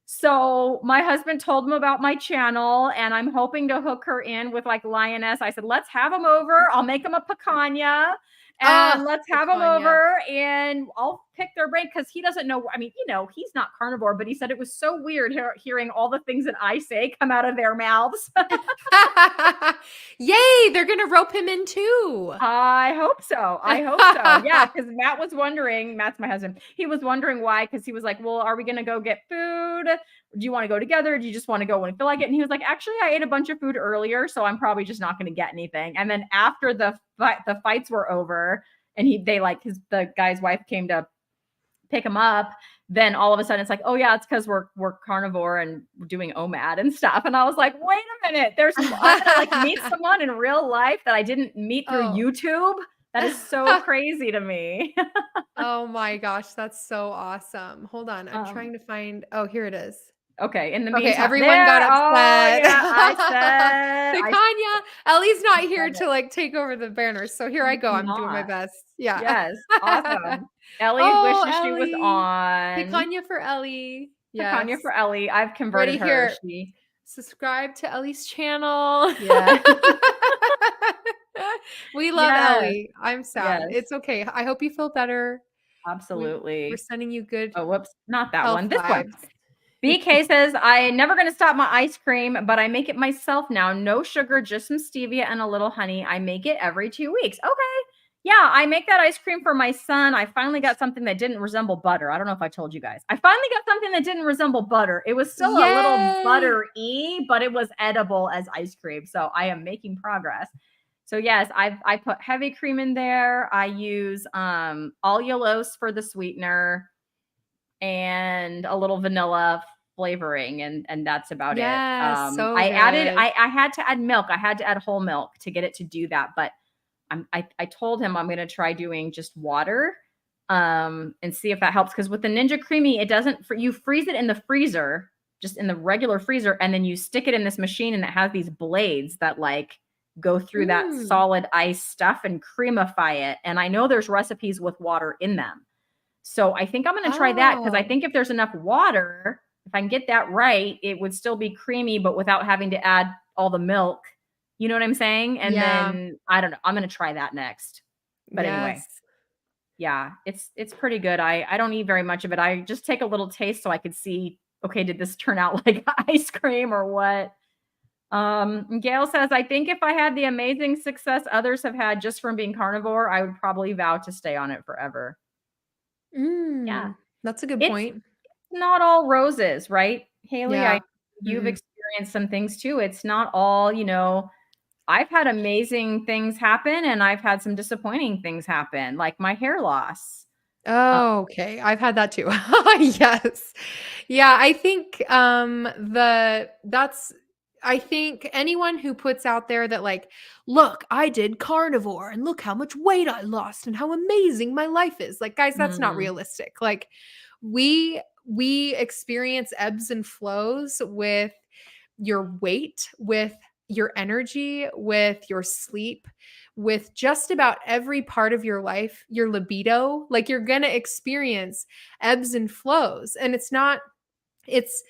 So my husband told him about my channel, and I'm hoping to hook her in with like Lioness. I said, let's have them over. I'll make them a picanha and Ah, let's have them picanha. over and I'll pick their brain because he doesn't know. I mean, he's not carnivore, but he said it was so weird hearing all the things that I say come out of their mouths. Yay, they're gonna rope him in too. I hope so. I hope so. Yeah, because Matt was wondering, Matt's my husband. He was wondering why, because he was like, well, are we going to go get food? Do you want to go together? Do you just want to go when you feel like it? And he was like, actually, I ate a bunch of food earlier, so I'm probably just not going to get anything. And then after the fights were over, and the guy's wife came to pick him up, then all of a sudden it's like, oh yeah, it's because we're carnivore and we're doing OMAD and stuff. And I was like, wait a minute, I'm gonna like meet someone in real life that I didn't meet through Oh. YouTube. That is so crazy to me. Oh my gosh, that's so awesome. Hold on, I'm trying to find oh, here it is. Okay. In the Okay, meantime, everyone got there. Oh upset. yeah, I Picanha. Ellie's not here said to, it. like, take over the banners, so here I go, I'm doing my Not. best. Yeah. Yes. Awesome. Ellie Oh, wishes she was Ellie. on. Picanha for Ellie. Picanha Yes. for Ellie. I've converted Ready her. here. She Subscribe to Ellie's channel. yeah. We love Yes. Ellie. I'm sad. Yes. It's okay. I hope you feel better. We're Absolutely. sending you good Oh, whoops, not that health one. This one. vibes. BK says, I never going to stop my ice cream, but I make it myself now. No sugar, just some stevia and a little honey. I make it every 2 weeks. Okay. Yeah, I make that ice cream for my son. I finally got something that didn't resemble butter. I don't know if I told you guys. I finally got something that didn't resemble butter. It was still a little Yay! buttery, but it was edible as ice cream. So I am making progress. So yes, I put heavy cream in there. I use allulose for the sweetener and a little vanilla flavoring, and that's about it. Yes, so I added good. I had to add milk. I had to add whole milk to get it to do that, but I told him I'm going to try doing just water and see if that helps, because with the Ninja Creamy, it doesn't, you freeze it in the freezer, just in the regular freezer, and then you stick it in this machine and it has these blades that like go through that Mm. solid ice stuff and creamify it. And I know there's recipes with water in them. So I think I'm going to try that, because I Oh, think if there's enough water, if I can get that right, it would still be creamy, but without having to add all the milk. You know what I'm saying? And yeah. then I don't know. I'm going to try that next. But anyway, Yes. yeah, it's pretty good. I don't eat very much of it. I just take a little taste so I could see, okay, did this turn out like ice cream or what? Gail says, I think if I had the amazing success others have had just from being carnivore, I would probably vow to stay on it forever. Yeah. That's a good It's point. not all roses, right? Hayley, Yeah. you've Mhm. experienced some things too. It's not all, I've had amazing things happen and I've had some disappointing things happen, like my hair loss. Uh, Oh, okay. I've had that too. Yes. Yeah, I think, I think anyone who puts out there that like, "Look, I did carnivore and look how much weight I lost and how amazing my life is." Like, guys, that's not mm, realistic. Like, we experience ebbs and flows with your weight, with your energy, with your sleep, with just about every part of your life, your libido. Like you're going to experience ebbs and flows. And it's,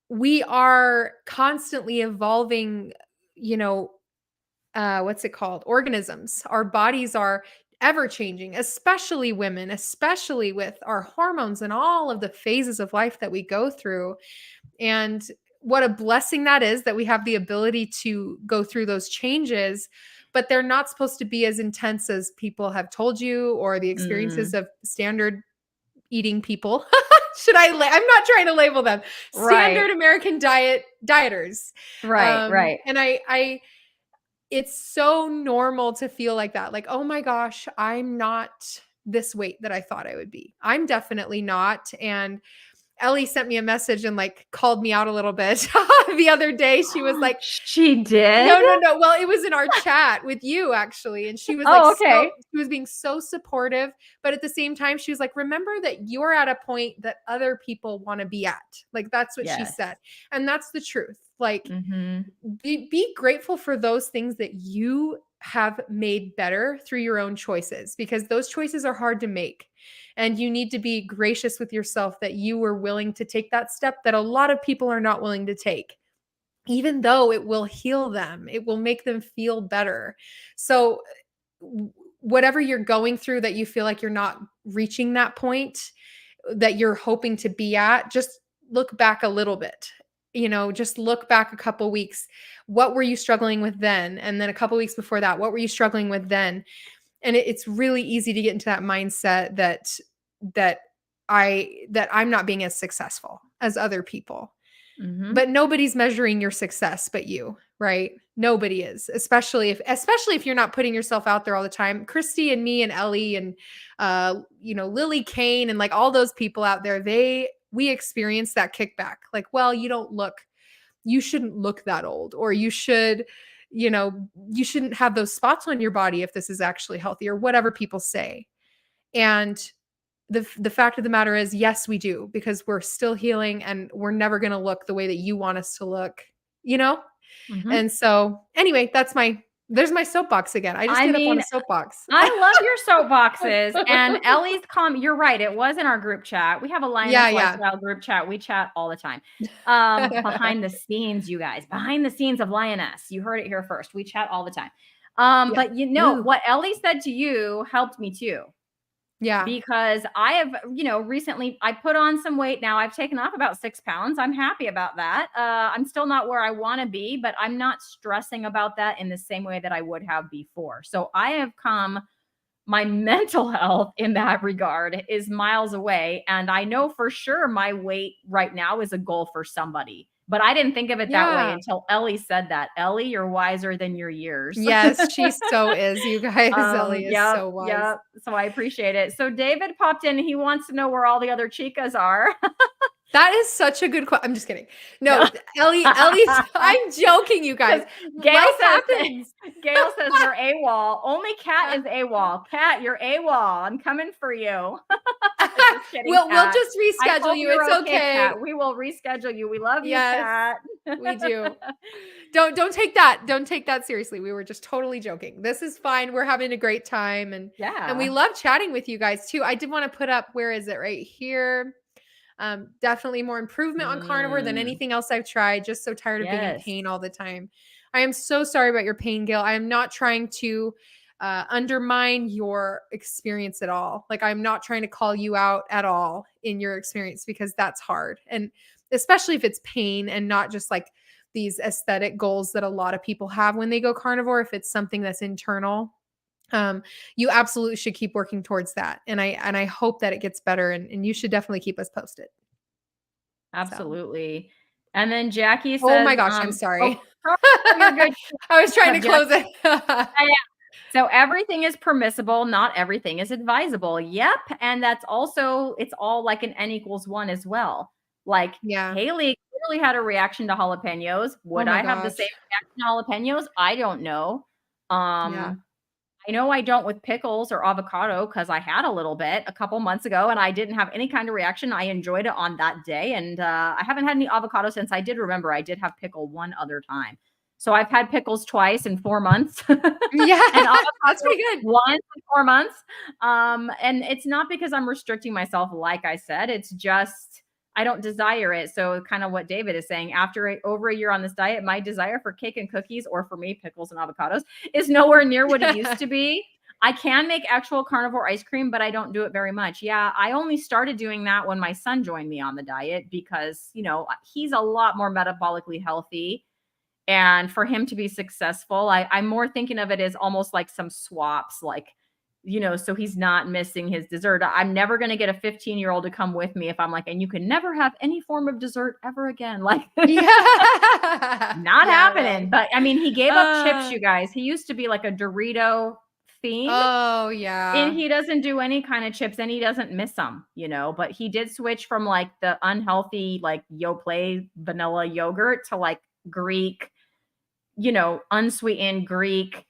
we are constantly evolving, you know, what's it called? Organisms. Our bodies are ever changing, especially women, especially with our hormones and all of the phases of life that we go through. And what a blessing that is that we have the ability to go through those changes, but they're not supposed to be as intense as people have told you or the experiences mm, of standard eating people. I'm not trying to label them right, standard American dieters. right. And I it's so normal to feel like that. Like, oh my gosh, I'm not this weight that I thought I would be. I'm definitely not. And Ellie sent me a message and like called me out a little bit the other day. She was like, she did? no. Well, it was in our chat with you actually. And she was like, okay. she was being so supportive. But at the same time, she was like, remember that you're at a point that other people want to be at. Like, that's what she said. And that's the truth. Like, be grateful for those things that you have made better through your own choices, because those choices are hard to make. And you need to be gracious with yourself that you were willing to take that step that a lot of people are not willing to take, even though it will heal them. It will make them feel better. So whatever you're going through that you feel like you're not reaching that point that you're hoping to be at, just look back a little bit. Just look back a couple weeks. What were you struggling with then? And then a couple weeks before that, what were you struggling with then? And it's really easy to get into that mindset that I'm not being as successful as other people. But nobody's measuring your success but you, right? Nobody is, especially if you're not putting yourself out there all the time. Cristie and me and Ellie and Lily Kane and like all those people out there, we experience that kickback. Like, well, you shouldn't look that old, or you shouldn't have those spots on your body if this is actually healthy, or whatever people say. And the fact of the matter is, yes, we do, because we're still healing and we're never going to look the way that you want us to look, And so anyway, there's my soapbox again. I just get up on a soapbox. I love your soapboxes. And Ellie's comment, you're right. It was in our group chat. We have a Lioness lifestyle group chat. We chat all the time. Behind the scenes, you guys, behind the scenes of Lioness. You heard it here first. We chat all the time. But what Ellie said to you helped me too. Yeah. Because I have, recently I put on some weight. Now I've taken off about 6 pounds. I'm happy about that. I'm still not where I want to be, but I'm not stressing about that in the same way that I would have before. So my mental health in that regard is miles away. And I know for sure my weight right now is a goal for somebody. But I didn't think of it that way until Ellie said that. Ellie, you're wiser than your years. Yes, she so is, you guys. Ellie is so wise. Yeah, so I appreciate it. So David popped in. He wants to know where all the other chicas are. That is such a good question. I'm just kidding. No, Ellie's, I'm joking, you guys. Gail says you're AWOL. Only Kat is AWOL. Kat, you're AWOL. I'm coming for you. Just kidding, we'll just reschedule you. It's okay. Kat. We will reschedule you. We love you, Kat. We do. Don't take that. Don't take that seriously. We were just totally joking. This is fine. We're having a great time. And we love chatting with you guys too. I did want to put up, where is it? Right here. Definitely more improvement on carnivore than anything else I've tried. Just so tired of being in pain all the time. I am so sorry about your pain, Gail. I am not trying to undermine your experience at all. Like, I'm not trying to call you out at all in your experience, because that's hard. And especially if it's pain and not just like these aesthetic goals that a lot of people have when they go carnivore. If it's something that's internal, you absolutely should keep working towards that. And I hope that it gets better, and you should definitely keep us posted. Absolutely. So. And then Jackie says, oh my gosh, I'm sorry. You're good. I was trying to close it. So everything is permissible. Not everything is advisable. Yep. And that's also, it's all like an N=1 as well. Like Hayley clearly had a reaction to jalapenos. Would I have the same reaction to jalapenos? I don't know. I know I don't with pickles or avocado, because I had a little bit a couple months ago and I didn't have any kind of reaction. I enjoyed it on that day. And I haven't had any avocado since. I did remember I did have pickle one other time. So I've had pickles twice in 4 months. Yeah, and that's pretty good. Once in 4 months. And it's not because I'm restricting myself, like I said. It's just I don't desire it. So kind of what David is saying, after over a year on this diet, my desire for cake and cookies, or for me, pickles and avocados, is nowhere near what it used to be. I can make actual carnivore ice cream, but I don't do it very much. Yeah, I only started doing that when my son joined me on the diet, because, he's a lot more metabolically healthy. And for him to be successful, I'm more thinking of it as almost like some swaps, like, so he's not missing his dessert. I'm never going to get a 15-year-old to come with me if I'm like, and you can never have any form of dessert ever again. Like, not happening. But I mean, he gave up chips, you guys. He used to be like a Dorito theme. Oh, And yeah. he doesn't do any kind of chips and he doesn't miss them, but he did switch from like the unhealthy, like Yoplait vanilla yogurt to like Greek, unsweetened Greek,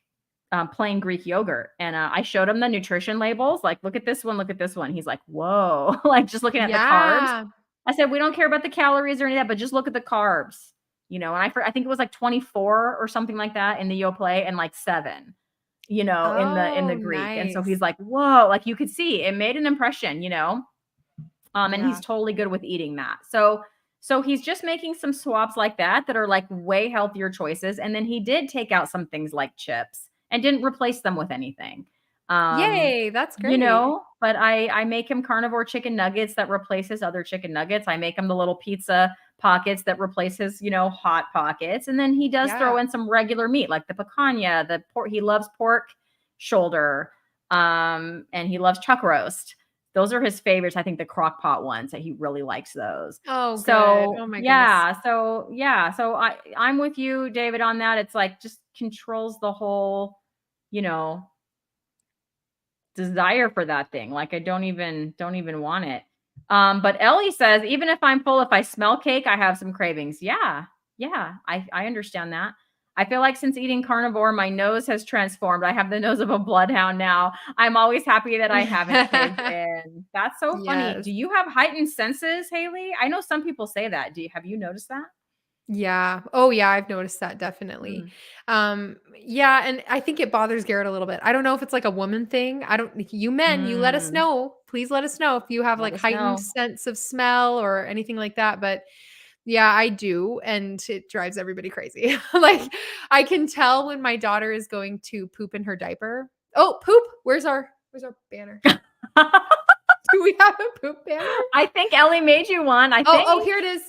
plain Greek yogurt. And I showed him the nutrition labels, like, look at this one, look at this one. He's like, whoa, like just looking at the carbs. Yeah. I said, we don't care about the calories or any of that, but just look at the carbs, and I think it was like 24 or something like that in the Yoplait and like 7, in the Oh, Greek. And so nice. he's like, whoa, like you could see it made an impression, and he's Yeah. totally good with eating that. So he's just making some swaps like that are like way healthier choices. And then he did take out some things like chips and didn't replace them with anything. Yay, that's great. But I make him carnivore chicken nuggets that replaces other chicken nuggets. I make him the little pizza pockets that replaces, hot pockets. And then he does throw Yeah. in some regular meat like the picanha, the pork. He loves pork shoulder. And he loves chuck roast. Those are his favorites. I think the crock pot ones that he really likes those. Oh, good. So Oh my goodness. yeah. So I'm with you, David, on that. It's like just controls the whole, desire for that thing. Like I don't even want it. But Ellie says, even if I'm full, if I smell cake, I have some cravings. Yeah. I understand that. I feel like since eating carnivore, my nose has transformed. I have the nose of a bloodhound now. I'm always happy that I haven't caved in. That's so funny. Yes. Do you have heightened senses, Hayley? I know some people say that. Have you noticed that? Yeah. Oh, yeah, I've noticed that definitely. Yeah, and I think it bothers Garrett a little bit. I don't know if it's like a woman thing. I don't you men, you let us Mm. know. Please let us know if you have Let like us heightened know. sense of smell or anything like that, but yeah, I do, and it drives everybody crazy. Like I can tell when my daughter is going to poop in her diaper. Oh, poop. Where's our banner? Do we have a poop banner? I think Ellie made you one. I Oh, think. here it is.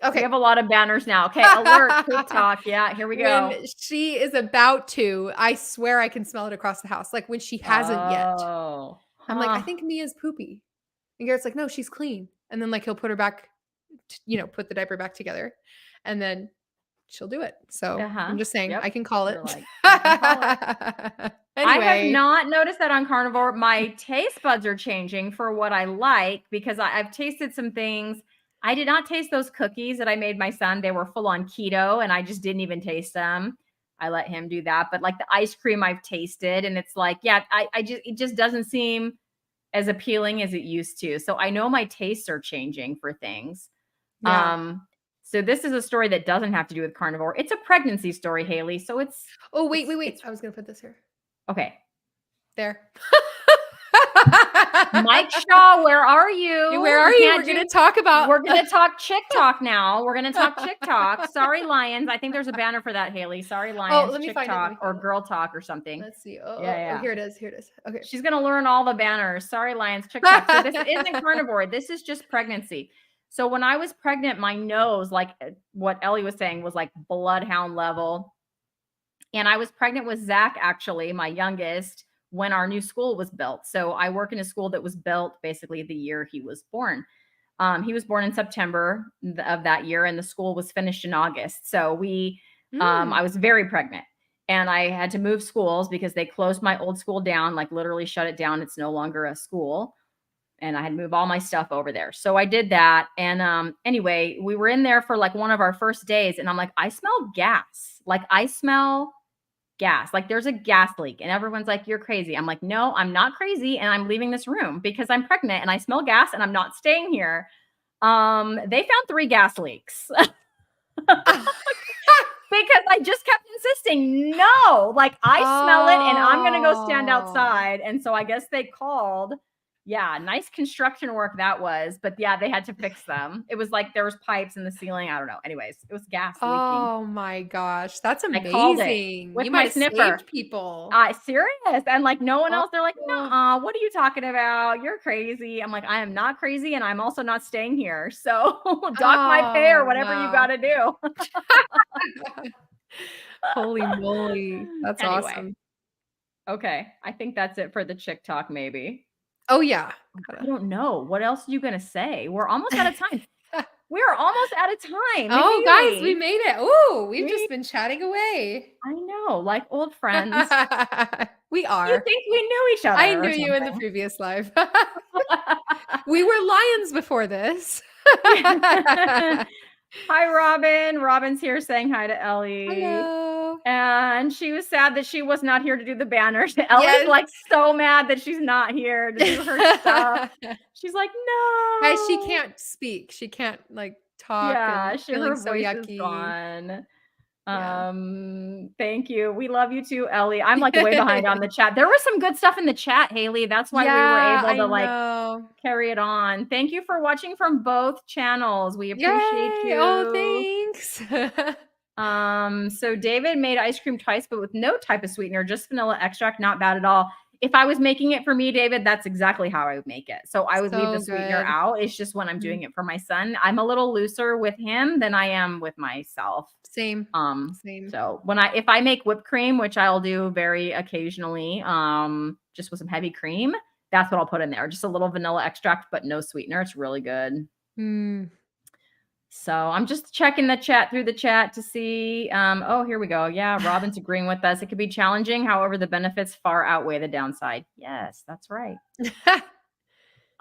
We Okay. have a lot of banners now. Okay, alert, TikTok. Yeah, here we go. When she is about to, I swear I can smell it across the house, like, when she hasn't yet. Oh, I'm like, "I huh. think Mia's poopy." And Garrett's like, "No, she's clean." And then, like, he'll put her back put the diaper back together, and then she'll do it. So, Uh-huh. I'm just saying, Yep. I can call it. You're like, I can call it. I have Anyway. not noticed that on carnivore. My taste buds are changing for what I like because I've tasted some things. I did not taste those cookies that I made my son. They were full on keto and I just didn't even taste them. I let him do that. But like the ice cream I've tasted and it's like, yeah, it just doesn't seem as appealing as it used to. So I know my tastes are changing for things. Yeah. So this is a story that doesn't have to do with carnivore. It's a pregnancy story, Hayley. So Oh, wait, it's I was gonna put this here. okay. There. Mike Shaw, where are you? Hey, where are you? We're gonna talk about We're gonna talk chick talk now. We're gonna talk chick talk. Sorry, lions. I think there's a banner for that, Haley. Sorry, lions. let me Chick find it, talk or girl talk or something. Let's see. Yeah. Here it is. Okay. She's gonna learn all the banners. Sorry, lions. Chick talk. So this isn't carnivore. This is just pregnancy. So when I was pregnant, my nose, like what Ellie was saying, was like bloodhound level. And I was pregnant with Zach, actually, my youngest, when our new school was built. So I work in a school that was built basically the year he was born. He was born in September of that year, and the school was finished in August. So I was very pregnant, and I had to move schools because they closed my old school down, like literally shut it down. It's no longer a school, and I had to move all my stuff over there. So I did that, and anyway, we were in there for like one of our first days, and I'm like, I smell gas. Like I smell gas. Like there's a gas leak and everyone's like, you're crazy. I'm like, no, I'm not crazy. And I'm leaving this room because I'm pregnant and I smell gas and I'm not staying here. They found 3 gas leaks. Because I just kept insisting, no, like I smell it and I'm going to go stand outside. And so I guess they called. Yeah, nice construction work that was. But yeah, they had to fix them. It was like there was pipes in the ceiling. I don't know. Anyways, it was gas leaking. Oh my gosh, that's I called it amazing. with You my might have sniffer. saved people. Serious. And like no one else, they're like, Oh. "Nuh-uh, what are you talking about? You're crazy." I'm like, I am not crazy, and I'm also not staying here. So dock my pay or whatever you Wow. got to do. Holy moly. That's Anyway, awesome. okay. I think that's it for the chick talk, maybe. Oh, yeah. I don't know. What else are you gonna say? We're almost out of time. We're almost out of time. Oh, guys, we Hayley. made it. Ooh, we've We- just been chatting away. I know, like old friends. We You are. think we knew each I other or knew you in the something. previous life. We were lions before this. Hi, Robin. Robin's here saying hi to Ellie. Hello. And she was sad that she was not here to do the banners. Ellie's Yes. like so mad that she's not here to do her stuff. She's like, no. Guys, she can't speak. She can't like talk Yeah, and her feeling so voice is yucky. gone. Yeah. Thank you. We love you too, Ellie. I'm like way behind on the chat. There was some good stuff in the chat, Hayley. That's why we were able I to like know. carry it on. Thank you for watching from both channels. We appreciate Yay. you. Oh, thanks. So David made ice cream twice, but with no type of sweetener, just vanilla extract. Not bad at all. If I was making it for me, David, that's exactly how I would make it. So I would leave So the sweetener good. out. It's just when I'm doing it for my son, I'm a little looser with him than I am with myself. Same. Same. So if I make whipped cream, which I'll do very occasionally, just with some heavy cream, that's what I'll put in there. Just a little vanilla extract, but no sweetener. It's really good. So I'm just checking the chat through the chat to see. Oh, here we go. Yeah, Robin's agreeing with us. It could be challenging. However, the benefits far outweigh the downside. Yes, that's right.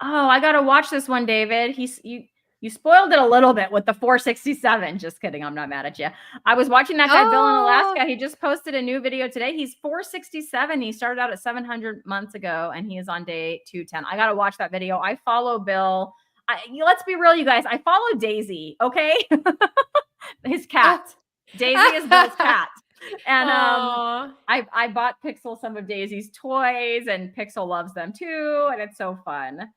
Oh, I got to watch this one, David. You spoiled it a little bit with the 467. Just kidding. I'm not mad at you. I was watching that guy, Bill in Alaska. He just posted a new video today. He's 467. He started out at 700 months ago, and he is on day 210. I got to watch that video. I follow Bill. Let's be real, you guys. I follow Daisy, okay? His cat. Daisy is Bill's cat. And I bought Pixel some of Daisy's toys, and Pixel loves them too, and it's so fun.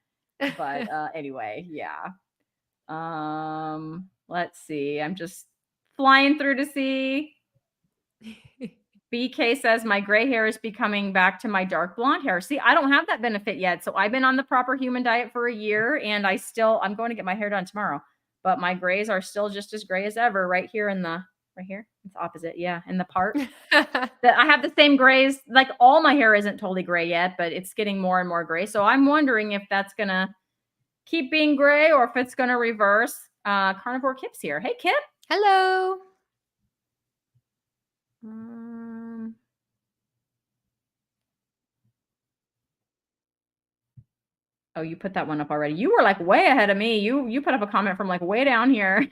But anyway, yeah. Let's see. I'm just flying through to see. BK says my gray hair is becoming back to my dark blonde hair. See, I don't have that benefit yet. So I've been on the proper human diet for a year, and I'm going to get my hair done tomorrow, but my grays are still just as gray as ever right here. It's opposite. Yeah. In the part that I have the same grays, like all my hair isn't totally gray yet, but it's getting more and more gray. So I'm wondering if that's going to keep being gray or if it's going to reverse. Carnivore Kip's here. Hey, Kip. Hello. Oh, you put that one up already. You were like way ahead of me. You put up a comment from like way down here.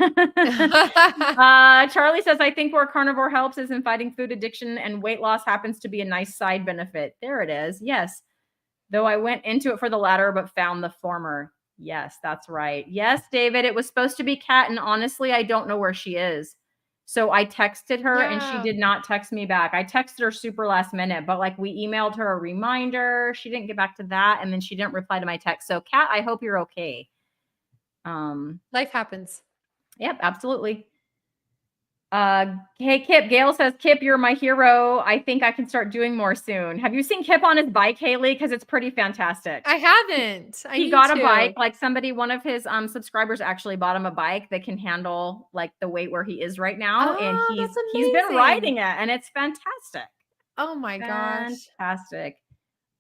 Charlie says, I think where carnivore helps is in fighting food addiction, and weight loss happens to be a nice side benefit. There it is. Yes. Though I went into it for the latter, but found the former. Yes, that's right. Yes, David, it was supposed to be Kat, and honestly, I don't know where she is. So I texted her and she did not text me back. I texted her super last minute, but like we emailed her a reminder. She didn't get back to that. And then she didn't reply to my text. So Kat, I hope you're okay. Life happens. Yep, absolutely. Hey, Kip, Gail says, Kip, you're my hero. I think I can start doing more soon. Have you seen Kip on his bike, Hayley? Because it's pretty fantastic. I haven't. He got a bike. Like one of his subscribers actually bought him a bike that can handle like the weight where he is right now. And he's been riding it, and it's fantastic. Oh my gosh. Fantastic.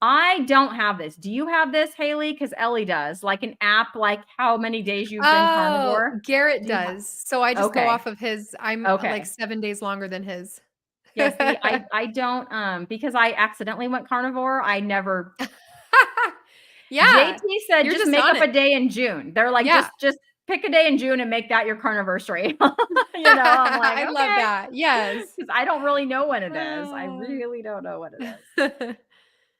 I don't have this. Do you have this, Hayley? Because Ellie does. Like an app, like how many days you've been carnivore? Garrett does. So I just go off of his. I'm like 7 days longer than his. Yeah, see, I don't because I accidentally went carnivore. I never. Yeah. JT said just make up a day in June. They're like just pick a day in June and make that your carniversary. I'm like, I love that. Yes. Because I don't really know when it is. I really don't know when it is.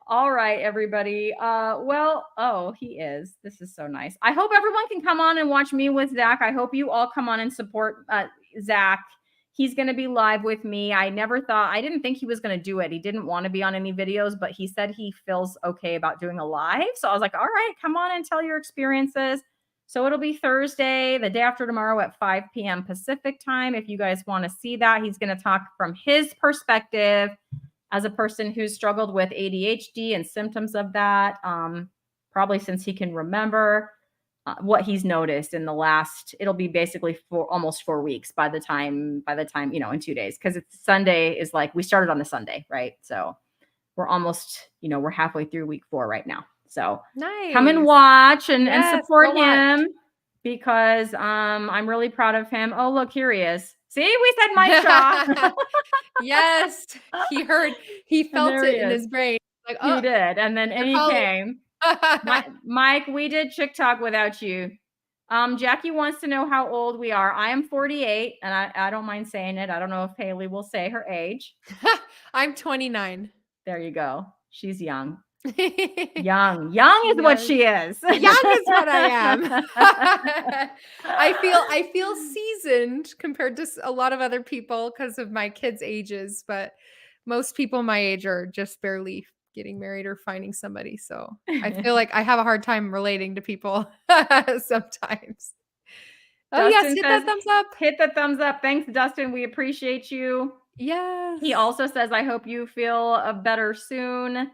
All right, everybody. He is. This is so nice. I hope everyone can come on and watch me with Zach. I hope you all come on and support Zach. He's going to be live with me. I didn't think he was going to do it. He didn't want to be on any videos, but he said he feels okay about doing a live. So I was like, all right, come on and tell your experiences. So it'll be Thursday, the day after tomorrow at 5 p.m. Pacific time. If you guys want to see that, he's going to talk from his perspective as a person who's struggled with ADHD and symptoms of that, probably since he can remember what he's noticed in it'll be basically almost 4 weeks by the time, in 2 days. Cause it's Sunday is like, we started on the Sunday, right? So we're almost, we're halfway through week 4 right now. So nice. Come and watch and support him. because I'm really proud of him. Oh, look, here he is. See, we said Mike Shaw. Yes, he felt There it he in is. his brain. Like, He oh, did. And then they're he calling. came. Mike, we did Chick Talk without you. Jackie wants to know how old we are. I am 48, and I don't mind saying it. I don't know if Hayley will say her age. I'm 29. There you go. She's young. Young is what Yes. she is. Young is what I am. I feel seasoned compared to a lot of other people because of my kids' ages, but most people my age are just barely getting married or finding somebody. So I feel like I have a hard time relating to people sometimes. Oh yes, Dustin hit says, that thumbs up. hit the thumbs up. Thanks, Dustin. We appreciate you. Yes. He also says, I hope you feel better soon.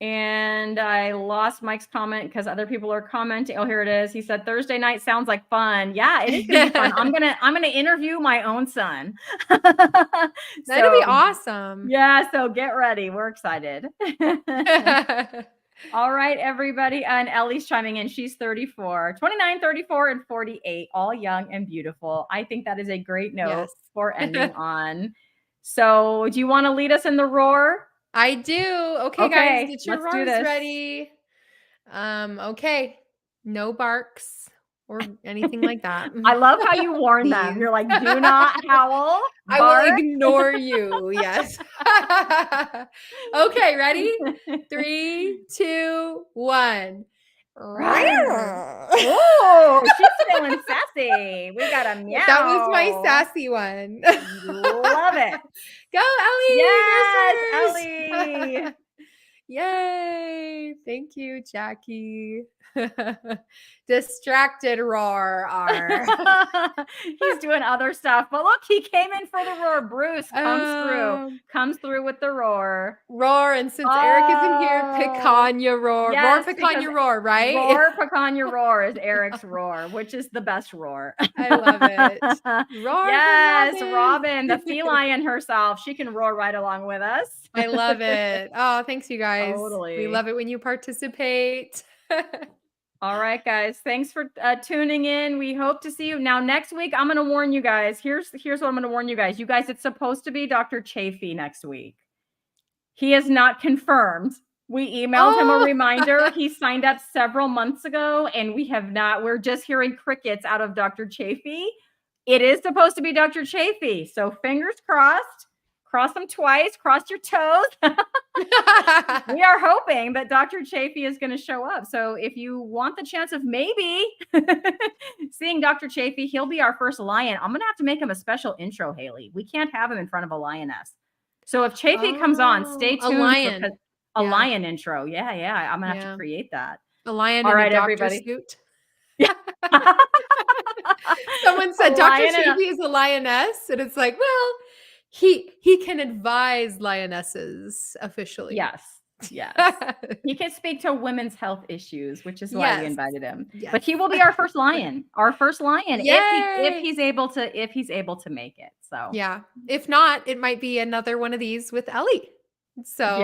And I lost Mike's comment because other people are commenting. Oh, here it is. He said Thursday night sounds like fun. Yeah, it is gonna be fun. I'm gonna interview my own son. That'd be awesome. Yeah, so get ready. We're excited. All right, everybody. And Ellie's chiming in. She's 34, 29, 34, and 48, all young and beautiful. I think that is a great note for ending on. So do you want to lead us in the roar? I do. Okay, guys, get your roars ready. Okay. No barks or anything like that. I love how you warn them. You're like, do not howl. I will ignore you. Yes. Okay, ready? 3, 2, 1. Oh, she's feeling sassy. We got a meow. That was my sassy one. Love it. Go, Ellie. Yes, Ellie. Yay. Thank you, Jackie. Distracted roar. He's doing other stuff, but look, he came in for the roar. Bruce comes through with the roar. And since Eric isn't here, Picanha roar. Yes, roar, Picanha roar, right? Roar, Picanha roar is Eric's roar, which is the best roar. I love it. Roar. Yes, Robin, the feline herself. She can roar right along with us. I love it. Oh, thanks, you guys. Totally. We love it when you participate. All right, guys. Thanks for tuning in. We hope to see you. Now, next week, I'm going to warn you guys. Here's what I'm going to warn you guys. You guys, it's supposed to be Dr. Chafee next week. He is not confirmed. We emailed him a reminder. He signed up several months ago, and we're just hearing crickets out of Dr. Chafee. It is supposed to be Dr. Chafee. So fingers crossed. Cross them twice. Cross your toes. We are hoping that Dr. Chafee is going to show up. So if you want the chance of maybe seeing Dr. Chafee, he'll be our first lion. I'm going to have to make him a special intro, Hayley. We can't have him in front of a lioness. So if Chafee comes on, stay tuned. A lion intro. Yeah. I'm going to have to create that. A lion in a doctor everybody. suit. Yeah. Someone said Dr. Chafee is a lioness. And it's like, well, he can advise lionesses officially. Yes. He can speak to women's health issues, which is why we invited him. Yes. But he will be our first lion. If he's able to make it. So yeah. If not, it might be another one of these with Ellie. So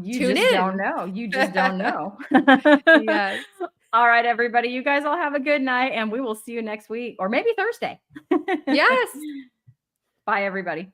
you just don't know. You just don't know. Yes. All right, everybody. You guys all have a good night, and we will see you next week or maybe Thursday. Yes. Bye, everybody.